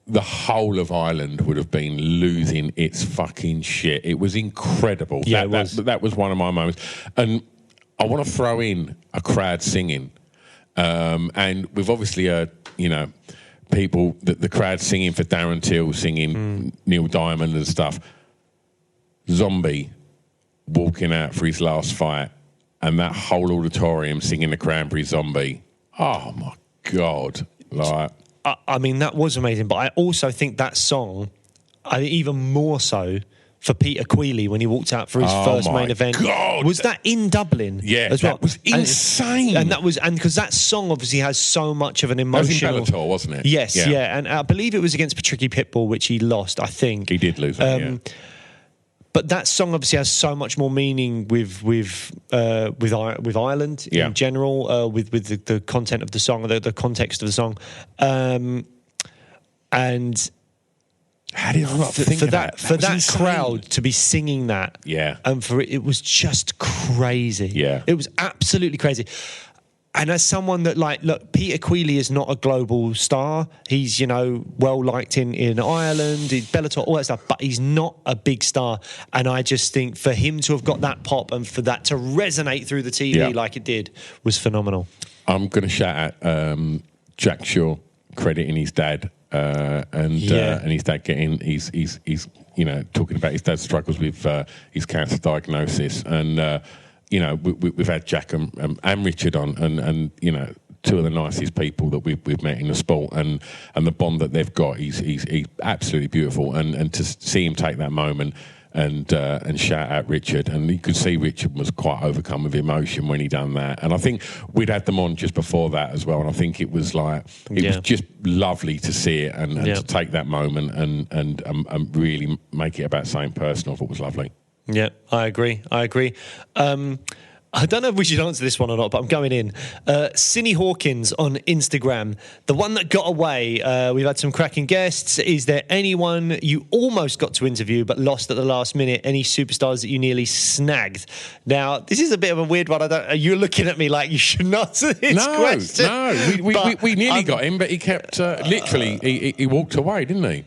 S3: the whole of Ireland would have been losing its fucking shit. It was incredible.
S2: Yeah,
S3: that was one of my moments. And I want to throw in a crowd singing, and we've obviously heard, people, the crowd singing for Darren Till, singing Neil Diamond and stuff. Zombie walking out for his last fight, and that whole auditorium singing the Cranberry Zombie. Oh my God! I
S2: mean, that was amazing. But I also think that song, even more so, for Peter Queally when he walked out for his first main event.
S3: God.
S2: Was that in Dublin?
S3: Yeah,
S2: as well?
S3: That was insane.
S2: And because that song obviously has so much of an emotional.
S3: That was in Bellator, wasn't it?
S2: Yes, yeah. And I believe it was against Patricky Pitbull, which he lost, I think.
S3: He did lose that,
S2: But that song obviously has so much more meaning with Ireland in general, with the content of the song, the context of the song, and
S3: how did I think
S2: for that crowd to be singing that, and for it was just crazy.
S3: Yeah,
S2: it was absolutely crazy. And as someone that, look, Peter Queally is not a global star. He's, well liked in Ireland, in Bellator, all that stuff, but he's not a big star. And I just think for him to have got that pop and for that to resonate through the TV like it did was phenomenal.
S3: I'm going to shout out Jack Shaw, crediting his dad, and his dad he's talking about his dad's struggles with his cancer diagnosis. And, we've had Jack and Richard on, and two of the nicest people that we've met in the sport, and the bond that they've got, he's absolutely beautiful. And to see him take that moment and shout out Richard, and you could see Richard was quite overcome with emotion when he done that. And I think we'd had them on just before that as well, and I think it was was just lovely to see it and to take that moment and really make it about something personal. I thought it was lovely.
S2: Yeah, I agree. I don't know if we should answer this one or not, but I'm going in. Cindy Hawkins on Instagram, the one that got away. We've had some cracking guests. Is there anyone you almost got to interview but lost at the last minute? Any superstars that you nearly snagged? Now, this is a bit of a weird one. You're looking at me like you should not answer this question.
S3: No, we nearly got him, but he kept literally. He walked away, didn't he?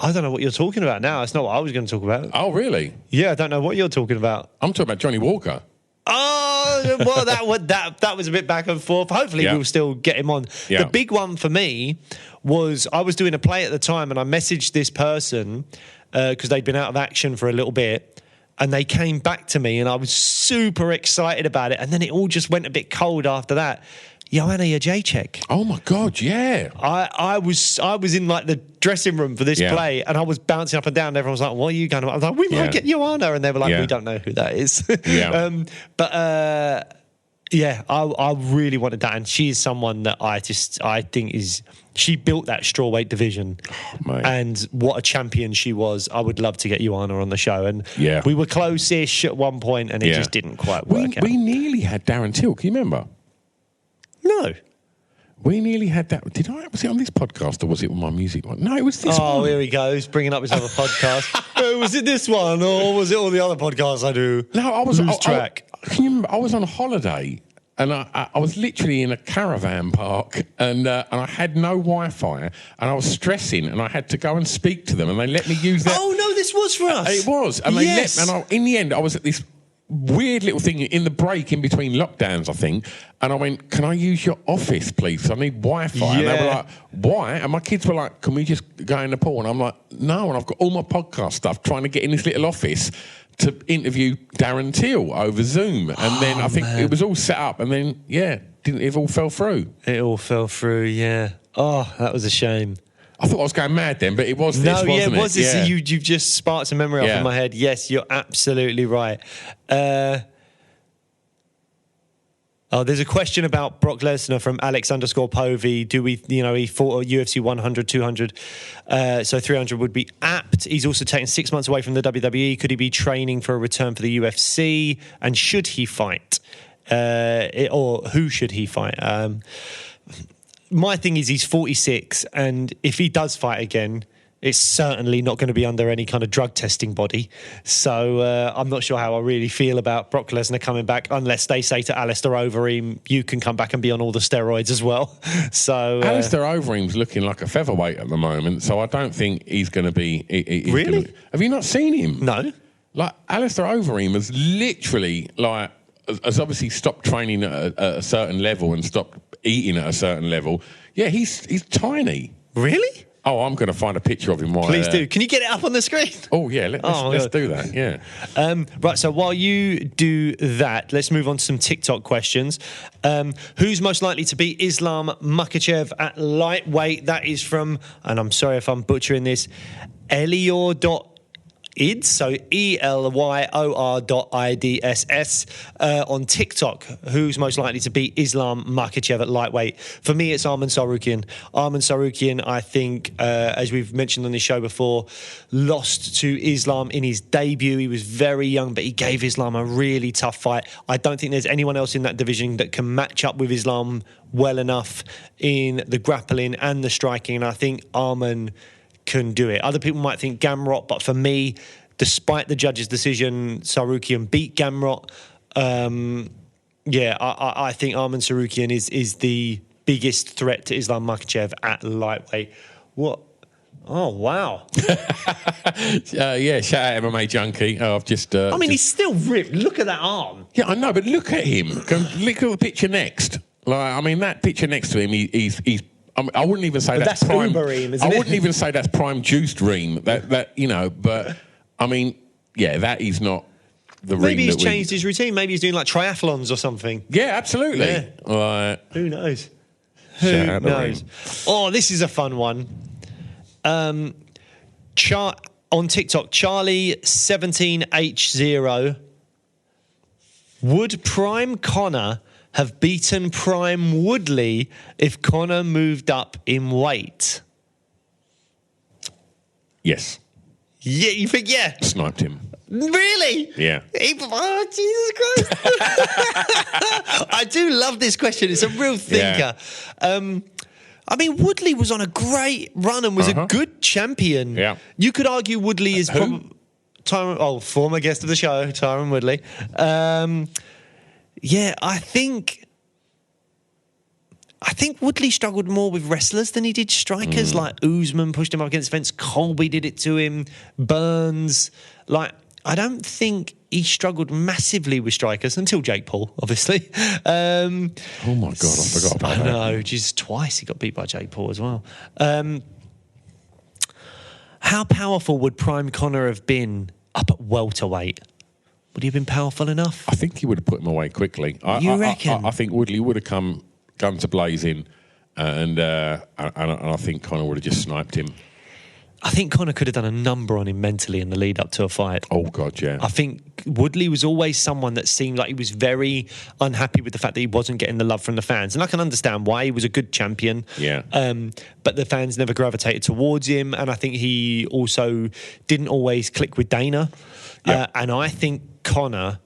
S2: I don't know what you're talking about now. It's not what I was going to talk about.
S3: Oh, really?
S2: Yeah, I don't know what you're talking about.
S3: I'm talking about Johnny Walker.
S2: Oh, well, that was a bit back and forth. Hopefully, we'll still get him on.
S3: Yeah.
S2: The big one for me was I was doing a play at the time, and I messaged this person because they'd been out of action for a little bit, and they came back to me, and I was super excited about it. And then it all just went a bit cold after that. Joanna Jacek.
S3: Oh my God, yeah.
S2: I was in the dressing room for this play, and I was bouncing up and down. And everyone was like, "What are you going to?" I was like, "We might get Joanna," and they were like, "We don't know who that is." I really wanted that, and she is someone that I think she built that strawweight division, and what a champion she was. I would love to get Joanna on the show, and we were close-ish at one point, and it just didn't quite work out.
S3: We nearly had Darren Till. Can you remember?
S2: No.
S3: We nearly had that. Was it on this podcast or was it on my music one? No, it was this one.
S2: Oh, here he goes, bringing up his other podcast. Was it this one or was it all the other podcasts I do?
S3: No, I was
S2: lose track.
S3: Can you remember? I was on holiday and I was literally in a caravan park and I had no Wi-Fi and I was stressing and I had to go and speak to them and they let me use that.
S2: Oh, no, this was for us.
S3: It was. And they in the end, I was at this weird little thing in the break in between lockdowns, I think, and I went, "Can I use your office, please? I need Wi-Fi." And they were like, "Why?" And my kids were like, "Can we just go in the pool?" And I'm like, "No," and I've got all my podcast stuff trying to get in this little office to interview Darren Till over Zoom. And then I think it was all set up, and then, it all fell through.
S2: It all fell through, yeah. Oh, that was a shame.
S3: I thought I was going mad then, but it was this, wasn't it?
S2: No, it was this.
S3: Yeah.
S2: You've just sparked a memory off in my head. Yes, you're absolutely right. There's a question about Brock Lesnar from Alex_Povey. Do we, he fought at UFC 100, 200, so 300 would be apt. He's also taken 6 months away from the WWE. Could he be training for a return for the UFC? And should he fight? Or who should he fight? My thing is he's 46, and if he does fight again, it's certainly not going to be under any kind of drug testing body. So I'm not sure how I really feel about Brock Lesnar coming back, unless they say to Alistair Overeem, you can come back and be on all the steroids as well. So
S3: Alistair Overeem's looking like a featherweight at the moment, so I don't think he's going to be...
S2: Really?
S3: Have you not seen him?
S2: No.
S3: Alistair Overeem has literally, has obviously stopped training at a certain level and stopped eating at a certain level. Yeah, he's tiny.
S2: Really?
S3: Oh, I'm going to find a picture of him.
S2: Please do. Can you get it up on the screen?
S3: Oh, yeah. Let's do that. Yeah.
S2: Right. So while you do that, let's move on to some TikTok questions. Who's most likely to beat Islam Makhachev at lightweight? That is from, and I'm sorry if I'm butchering this, Elior.Ioannou. Ids, so ELYOR.IDSS on TikTok. Who's most likely to beat Islam Makhachev at lightweight? For me, it's Arman Tsarukyan. Arman Tsarukyan, I think, as we've mentioned on this show before, lost to Islam in his debut. He was very young, but he gave Islam a really tough fight. I don't think there's anyone else in that division that can match up with Islam well enough in the grappling and the striking, and I think Arman can do it. Other people might think Gamrot, but for me, despite the judge's decision, Tsarukyan beat Gamrot. I think Arman Tsarukyan is the biggest threat to Islam Makhachev at lightweight. What? Oh, wow.
S3: Shout out MMA Junkie. I've just...
S2: he's still ripped. Look at that arm.
S3: Yeah, I know, but look at him. Look at the picture next. That picture next to him, he's I wouldn't even say that's prime.
S2: Ubereem, isn't
S3: I
S2: it?
S3: wouldn't even say that's prime juiced ream. But that is not the ream.
S2: Maybe he's changed his routine. Maybe he's doing like triathlons or something.
S3: Yeah, absolutely.
S2: Yeah. Who knows? Who knows? Oh, this is a fun one. On TikTok, Charlie17H0. Would Prime Connor have beaten Prime Woodley if Connor moved up in weight?
S3: Yes.
S2: Yeah, you think, yeah?
S3: Sniped him.
S2: Really?
S3: Yeah.
S2: Oh, Jesus Christ. I do love this question. It's a real thinker. Yeah. Woodley was on a great run and was a good champion.
S3: Yeah.
S2: You could argue Woodley is probably... former guest of the show, Tyron Woodley. I think Woodley struggled more with wrestlers than he did strikers. Like Usman pushed him up against the fence. Colby did it to him. Burns. I don't think he struggled massively with strikers until Jake Paul, obviously.
S3: Oh my God, I forgot about that.
S2: I know, just twice he got beat by Jake Paul as well. How powerful would Prime Connor have been up at welterweight? Would he have been powerful enough?
S3: I think he would have put him away quickly.
S2: You reckon?
S3: I think Woodley would have come guns a-blazing, and I think Connor would have just sniped him.
S2: I think Connor could have done a number on him mentally in the lead up to a fight.
S3: Oh, God, yeah.
S2: I think Woodley was always someone that seemed like he was very unhappy with the fact that he wasn't getting the love from the fans. And I can understand why. He was a good champion.
S3: Yeah.
S2: But the fans never gravitated towards him. And I think he also didn't always click with Dana.
S3: Yeah.
S2: And I think Connor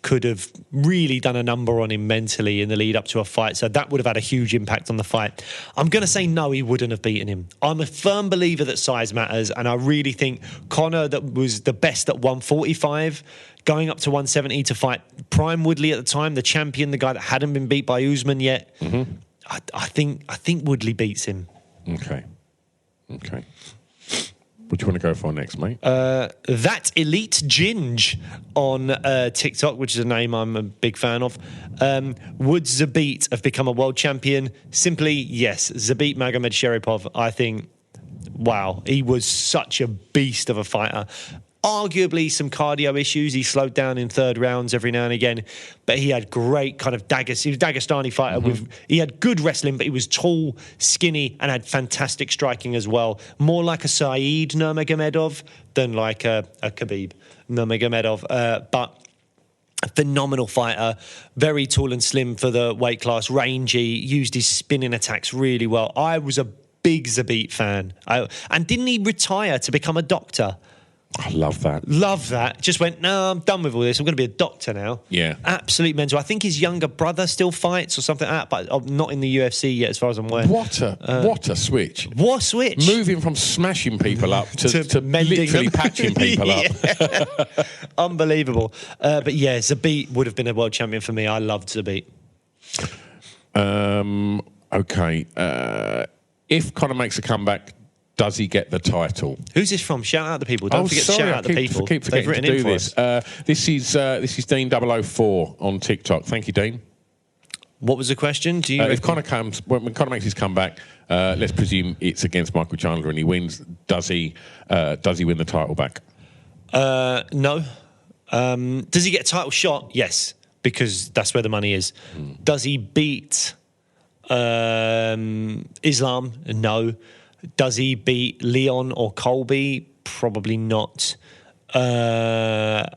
S2: could have really done a number on him mentally in the lead up to a fight. So that would have had a huge impact on the fight. I'm going to say no, he wouldn't have beaten him. I'm a firm believer that size matters, and I really think Connor, that was the best at 145, going up to 170 to fight Prime Woodley at the time, the champion, the guy that hadn't been beat by Usman yet. Mm-hmm. I think Woodley beats him.
S3: Okay. What do you want to go for next, mate?
S2: That Elite Ginge on TikTok, which is a name I'm a big fan of. Would Zabit have become a world champion? Simply, yes. Zabit Magomedsharipov, I think, wow, he was such a beast of a fighter. Arguably some cardio issues. He slowed down in third rounds every now and again, but he had great kind of he was a Dagestani fighter. He had good wrestling, but he was tall, skinny, and had fantastic striking as well. More like a Saeed Nurmagomedov than like a Khabib Nurmagomedov. But a phenomenal fighter, very tall and slim for the weight class, rangy, used his spinning attacks really well. I was a big Zabit fan. And didn't he retire to become a doctor?
S3: I love that.
S2: Love that. Just went, no, I'm done with all this. I'm going to be a doctor now.
S3: Yeah.
S2: Absolute mental. I think his younger brother still fights or something like that, but not in the UFC yet, as far as I'm aware.
S3: What a switch.
S2: What a switch.
S3: Moving from smashing people up to literally patching people up.
S2: Unbelievable. But yeah, Zabit would have been a world champion for me. I loved Zabit.
S3: Okay. If Conor makes a comeback, does he get the title?
S2: Who's this from? Shout out the people. Don't forget to shout out the people.
S3: I keep forgetting to do this. This is Dean 004 on TikTok. Thank you, Dean.
S2: What was the question? Do you
S3: if Conor when Conor makes his comeback, let's presume it's against Michael Chandler and he wins. Does he win the title back?
S2: No. Does he get a title shot? Yes, because that's where the money is. Does he beat Islam? No. Does he beat Leon or Colby? Probably not. And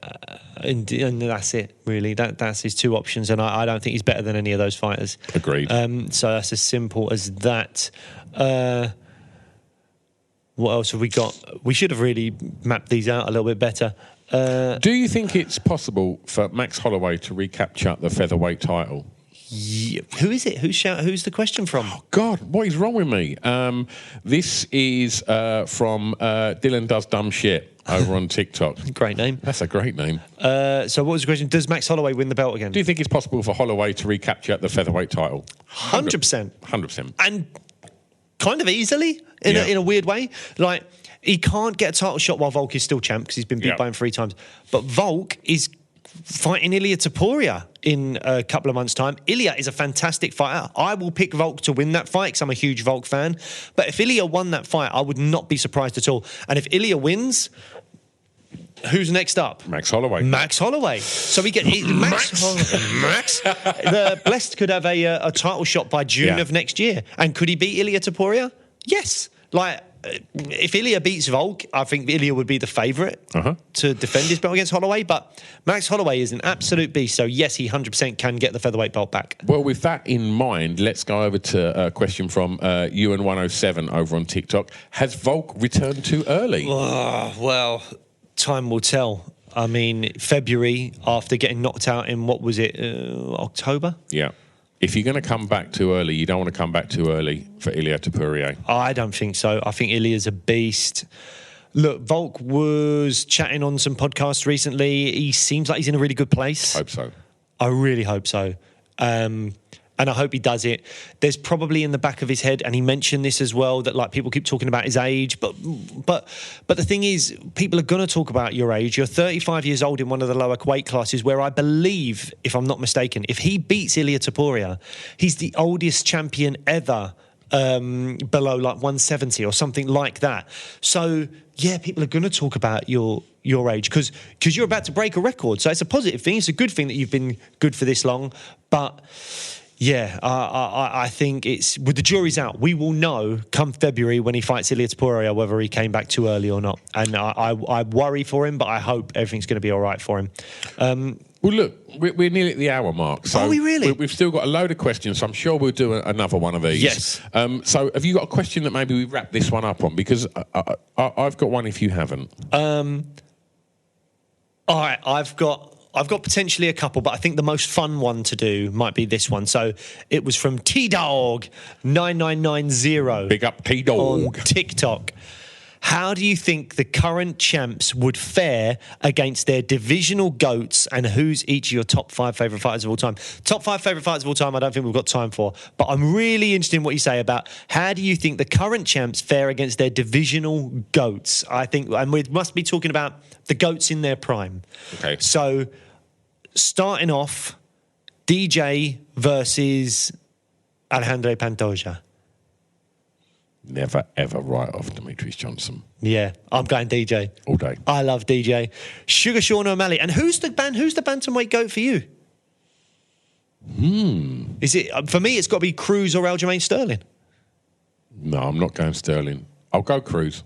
S2: that's it, really. That's his two options, and I don't think he's better than any of those fighters.
S3: Agreed.
S2: So that's as simple as that. What else have we got? We should have really mapped these out a little bit better.
S3: Do you think it's possible for Max Holloway to recapture the featherweight title?
S2: Yeah. Who is it? Who's the question from?
S3: Oh, God, what is wrong with me? This is from Dylan Does Dumb Shit over on TikTok.
S2: Great name.
S3: That's a great name.
S2: So what was the question? Does Max Holloway win the belt again?
S3: Do you think it's possible for Holloway to recapture the featherweight title?
S2: 100%.
S3: 100%.
S2: And kind of easily, in a weird way. Like, he can't get a title shot while Volk is still champ because he's been beat by him 3 times. But Volk is fighting Ilia Topuria in a couple of months' time. Ilia is a fantastic fighter. I will pick Volk to win that fight because I'm a huge Volk fan. But if Ilia won that fight, I would not be surprised at all. And if Ilia wins, who's next up?
S3: Max Holloway.
S2: Max Holloway. So we get Max. The Blessed could have a title shot by June of next year. And could he beat Ilia Topuria? Yes. Like, if Ilia beats Volk, I think Ilia would be the favourite to defend his belt against Holloway. But Max Holloway is an absolute beast. So, yes, he 100% can get the featherweight belt back.
S3: Well, with that in mind, let's go over to a question from Ewan107 over on TikTok. Has Volk returned too early?
S2: Oh, well, time will tell. I mean, February, after getting knocked out in, what was it, October?
S3: Yeah. If you're going to come back too early, you don't want to come back too early for Ilia Topuria.
S2: I don't think so. I think Ilia's a beast. Look, Volk was chatting on some podcasts recently. He seems like he's in a really good place.
S3: Hope so.
S2: I really hope so. And I hope he does it. There's probably in the back of his head, and he mentioned this as well, that like people keep talking about his age, but the thing is, people are going to talk about your age. You're 35 years old in one of the lower weight classes, where I believe, if I'm not mistaken, if he beats Ilia Topuria, he's the oldest champion ever below like 170 or something like that. So yeah, people are going to talk about your age because you're about to break a record. So it's a positive thing. It's a good thing that you've been good for this long, but. Yeah, I think it's with the jury's out. We will know come February when he fights Ilia Topuria whether he came back too early or not. And I worry for him, but I hope everything's going to be all right for him.
S3: Well, look, we're nearly at the hour mark. So
S2: are we really?
S3: We've still got a load of questions, so I'm sure we'll do another one of these.
S2: Yes.
S3: So have you got a question that maybe we wrap this one up on? Because I've got one if you haven't.
S2: All right, I've got potentially a couple, but I think the most fun one to do might be this one. So it was from T-Dog9990.
S3: Big up T-Dog.
S2: On TikTok. How do you think the current champs would fare against their divisional goats, and who's each of your top 5 favourite fighters of all time? Top 5 favourite fighters of all time, I don't think we've got time for, but I'm really interested in what you say about how do you think the current champs fare against their divisional goats? I think, and we must be talking about the goats in their prime.
S3: Okay.
S2: So, starting off, DJ versus Alejandro Pantoja.
S3: Never, ever write off Demetrius Johnson.
S2: Yeah, I'm going DJ.
S3: All day.
S2: I love DJ. Sugar Sean O'Malley. And who's the bantamweight goat for you? Is it, for me, it's got to be Cruz or Aljamain Sterling.
S3: No, I'm not going Sterling. I'll go Cruz.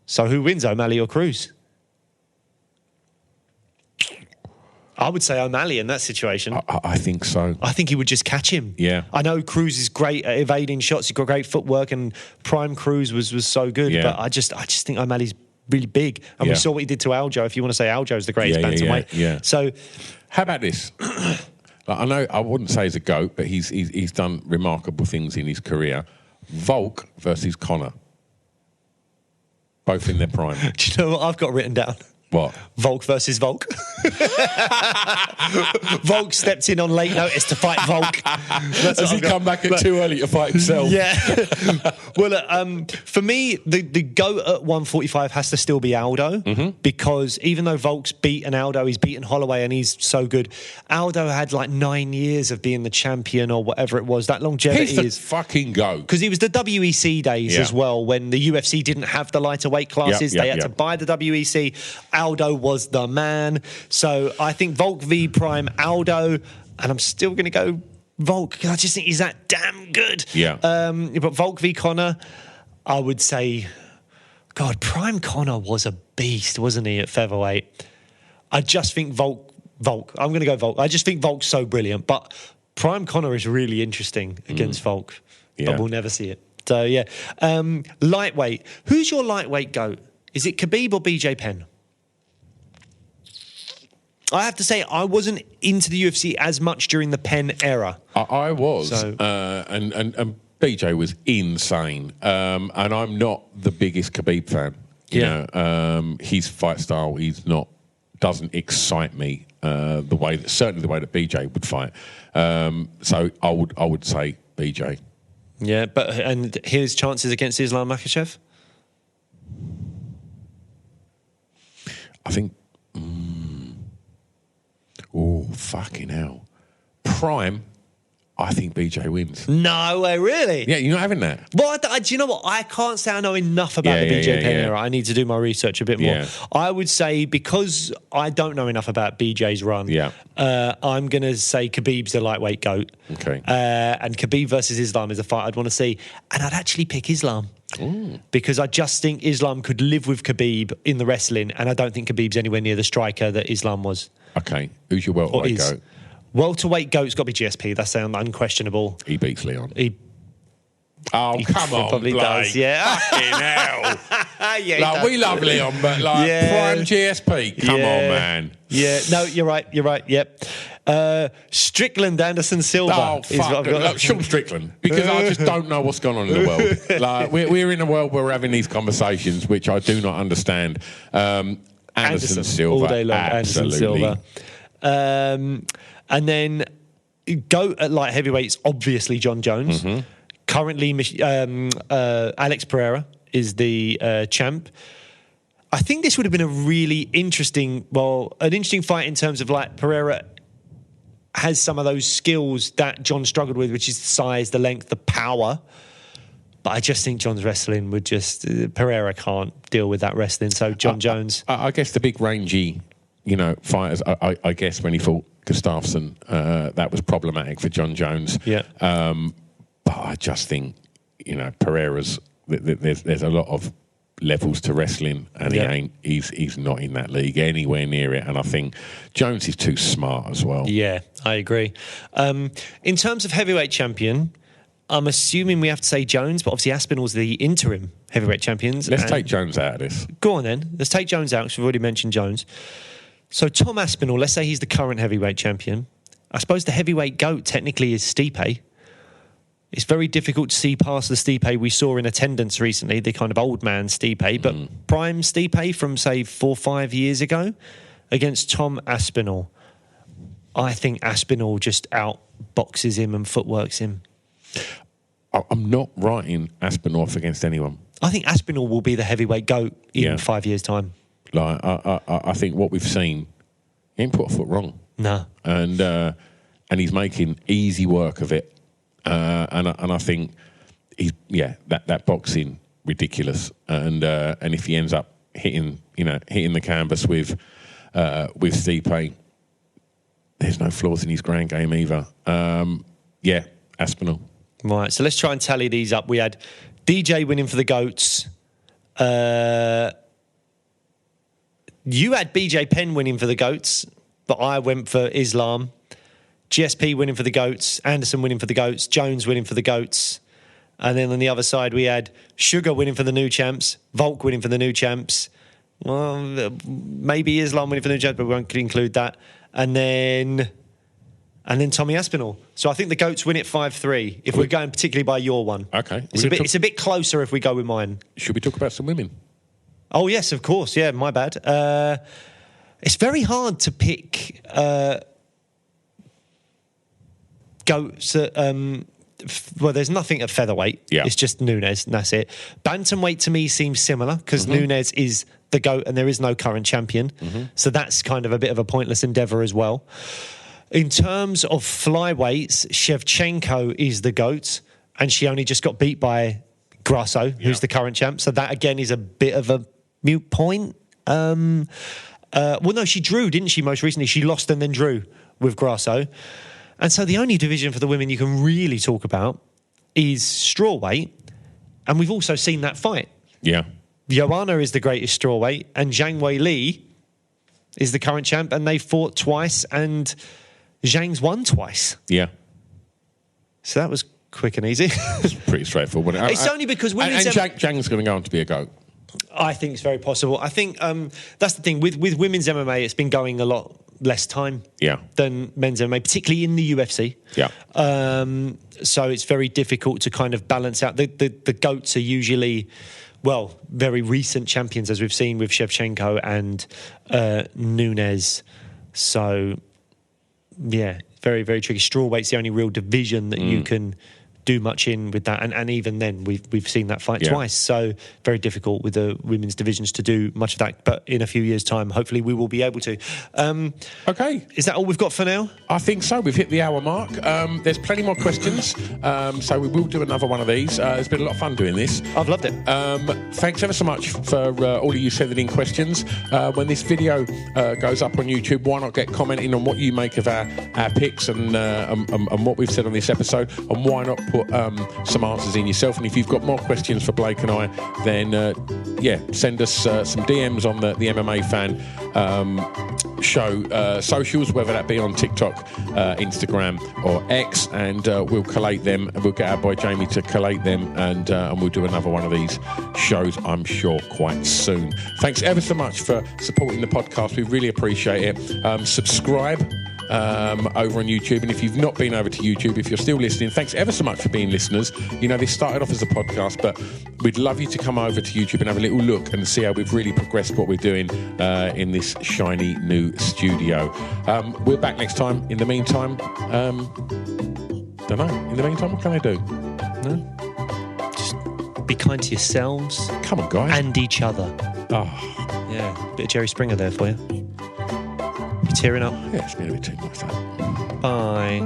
S2: So who wins, O'Malley or Cruz? I would say O'Malley in that situation.
S3: I think so.
S2: I think he would just catch him.
S3: Yeah.
S2: I know Cruz is great at evading shots. He's got great footwork, and Prime Cruz was so good.
S3: Yeah.
S2: But I just think O'Malley's really big. And we saw what he did to Aljo. If you want to say Aljo's the greatest bantamweight.
S3: Yeah.
S2: So,
S3: how about this? I know I wouldn't say he's a GOAT, but he's done remarkable things in his career. Volk versus Conor. Both in their prime.
S2: Do you know what I've got written down?
S3: What?
S2: Volk versus Volk. Volk stepped in on late notice to fight Volk.
S3: Has he come back too early to fight himself?
S2: Yeah. Well, for me, the GOAT at 145 has to still be Aldo, because even though Volk's beaten Aldo, he's beaten Holloway and he's so good. Aldo had like 9 years of being the champion or whatever it was. That longevity
S3: He's the fucking GOAT.
S2: Because he was the WEC days as well, when the UFC didn't have the lighter weight classes. They had to buy the WEC. Aldo was the man. So I think Volk v Prime Aldo, and I'm still going to go Volk because I just think he's that damn good.
S3: Yeah.
S2: But Volk v Conor, I would say, God, Prime Conor was a beast, wasn't he, at featherweight? I just think Volk. I'm going to go Volk. I just think Volk's so brilliant. But Prime Connor is really interesting against Volk.
S3: Yeah.
S2: But we'll never see it. So, yeah. Lightweight. Who's your lightweight GOAT? Is it Khabib or BJ Penn? I have to say, I wasn't into the UFC as much during the Penn era.
S3: I was. So. And BJ was insane. And I'm not the biggest Khabib fan. You know, his fight style, doesn't excite me certainly the way that BJ would fight. So I would say BJ.
S2: Yeah, and his chances against Islam Makhachev?
S3: I think. Oh, fucking hell! Prime. I think BJ wins.
S2: No way, really?
S3: Yeah, you're not having that.
S2: Well, do you know what? I can't say I know enough about the BJ Penn era. I need to do my research a bit more.
S3: Yeah.
S2: I would say, because I don't know enough about BJ's run, I'm going to say Khabib's the lightweight GOAT.
S3: Okay.
S2: And Khabib versus Islam is a fight I'd want to see. And I'd actually pick Islam. Ooh. Because I just think Islam could live with Khabib in the wrestling, and I don't think Khabib's anywhere near the striker that Islam was.
S3: Okay. Who's your welterweight GOAT?
S2: Welterweight GOAT's got to be GSP. That's unquestionable.
S3: He beats Leon.
S2: He
S3: come on,
S2: probably
S3: Blake.
S2: Does, yeah.
S3: Fucking hell. We love Leon, but prime GSP. Come on, man.
S2: Yeah, no, you're right. Yep. Strickland, Anderson Silva.
S3: Oh,
S2: is what I've got.
S3: Sean Strickland. Because I just don't know what's going on in the world. We're in a world where we're having these conversations, which I do not understand. Anderson Silva.
S2: All day long,
S3: absolutely.
S2: Anderson Silva. And then GOAT at light heavyweights, obviously John Jones. Mm-hmm. Currently, Alex Pereira is the champ. I think this would have been a really interesting fight in terms of Pereira has some of those skills that John struggled with, which is the size, the length, the power. But I just think John's wrestling would Pereira can't deal with that wrestling. So John Jones.
S3: I guess the big rangy, fighters, I guess when he fought Gustafsson, that was problematic for John Jones.
S2: Yeah.
S3: But I just think, Pereira's, there's a lot of levels to wrestling, and he's not in that league anywhere near it. And I think Jones is too smart as well.
S2: Yeah, I agree. In terms of heavyweight champion, I'm assuming we have to say Jones, but obviously Aspinall's the interim heavyweight champions.
S3: Let's take Jones out of this.
S2: Go on then. Let's take Jones out, because we've already mentioned Jones. So Tom Aspinall, let's say he's the current heavyweight champion. I suppose the heavyweight GOAT technically is Stipe. It's very difficult to see past the Stipe we saw in attendance recently, the kind of old man Stipe, but prime Stipe from, say, 4 or 5 years ago against Tom Aspinall. I think Aspinall just outboxes him and footworks him.
S3: I'm not writing Aspinall off against anyone.
S2: I think Aspinall will be the heavyweight GOAT in 5 years' time.
S3: I think what we've seen, he ain't put a foot wrong.
S2: No.
S3: And he's making easy work of it. And I think that boxing ridiculous. And if he ends up hitting the canvas with Stipe, there's no flaws in his ground game either. Aspinall.
S2: Right, so let's try and tally these up. We had DJ winning for the GOATs. You had BJ Penn winning for the GOATs, but I went for Islam. GSP winning for the GOATs, Anderson winning for the GOATs, Jones winning for the GOATs. And then on the other side, we had Sugar winning for the new champs, Volk winning for the new champs. Well, maybe Islam winning for the new champs, but we won't include that. And then Tommy Aspinall. So I think the GOATs win it 5-3, if we're going particularly by your one.
S3: Okay.
S2: It's a bit closer if we go with mine.
S3: Should we talk about some women?
S2: Oh, yes, of course. Yeah, my bad. It's very hard to pick GOATs at... there's nothing at featherweight.
S3: Yeah.
S2: It's just Nunes, and that's it. Bantamweight to me seems similar, because Nunes is the GOAT and there is no current champion. So that's kind of a bit of a pointless endeavour as well. In terms of flyweights, Shevchenko is the GOAT, and she only just got beat by Grasso, who's the current champ. So that, again, is a bit of a mute point. No, she drew, didn't she, most recently? She lost and then drew with Grasso. And so the only division for the women you can really talk about is strawweight, and we've also seen that fight.
S3: Yeah.
S2: Joanna is the greatest strawweight, and Zhang Weili is the current champ, and they fought twice, and Zhang's won twice.
S3: Yeah.
S2: So that was quick and easy.
S3: It's pretty straightforward.
S2: It's only because women's...
S3: And Zhang's going to go on to be a GOAT.
S2: I think it's very possible. I think that's the thing. With women's MMA, it's been going a lot less time than men's MMA, particularly in the UFC.
S3: Yeah.
S2: So it's very difficult to kind of balance out. The GOATs are usually... well, very recent champions, as we've seen with Shevchenko and Nunes. So, yeah, very, very tricky. Strawweight's the only real division that you can do much in with that. And even then, we've seen that fight twice. So, very difficult with the women's divisions to do much of that. But in a few years' time, hopefully we will be able to.
S3: Okay.
S2: Is that all we've got for now?
S3: I think so. We've hit the hour mark. There's plenty more questions. So we will do another one of these. It's been a lot of fun doing this.
S2: I've loved it.
S3: Thanks ever so much for all of you sending in questions. When this video goes up on YouTube, why not get commenting on what you make of our picks and what we've said on this episode, and why not put some answers in yourself. And if you've got more questions for Blake and I, then send us some DMs on the MMA Fan Show socials, whether that be on TikTok, Instagram or X, and we'll collate them. We'll get our boy Jamie to collate them, and we'll do another one of these shows, I'm sure, quite soon. Thanks ever so much for supporting the podcast. We really appreciate it. Subscribe over on YouTube, and if you've not been over to YouTube, if you're still listening, thanks ever so much for being listeners. You know, this started off as a podcast, but we'd love you to come over to YouTube and have a little look and see how we've really progressed what we're doing in this shiny new studio. We're back next time. In the meantime, don't know. In the meantime, what can I do?
S2: No? Just be kind to yourselves.
S3: Come on, guys.
S2: And each other.
S3: Oh.
S2: Yeah, bit of Jerry Springer there for you. You're tearing up.
S3: Yeah, it's been a bit too much, that.
S2: Bye.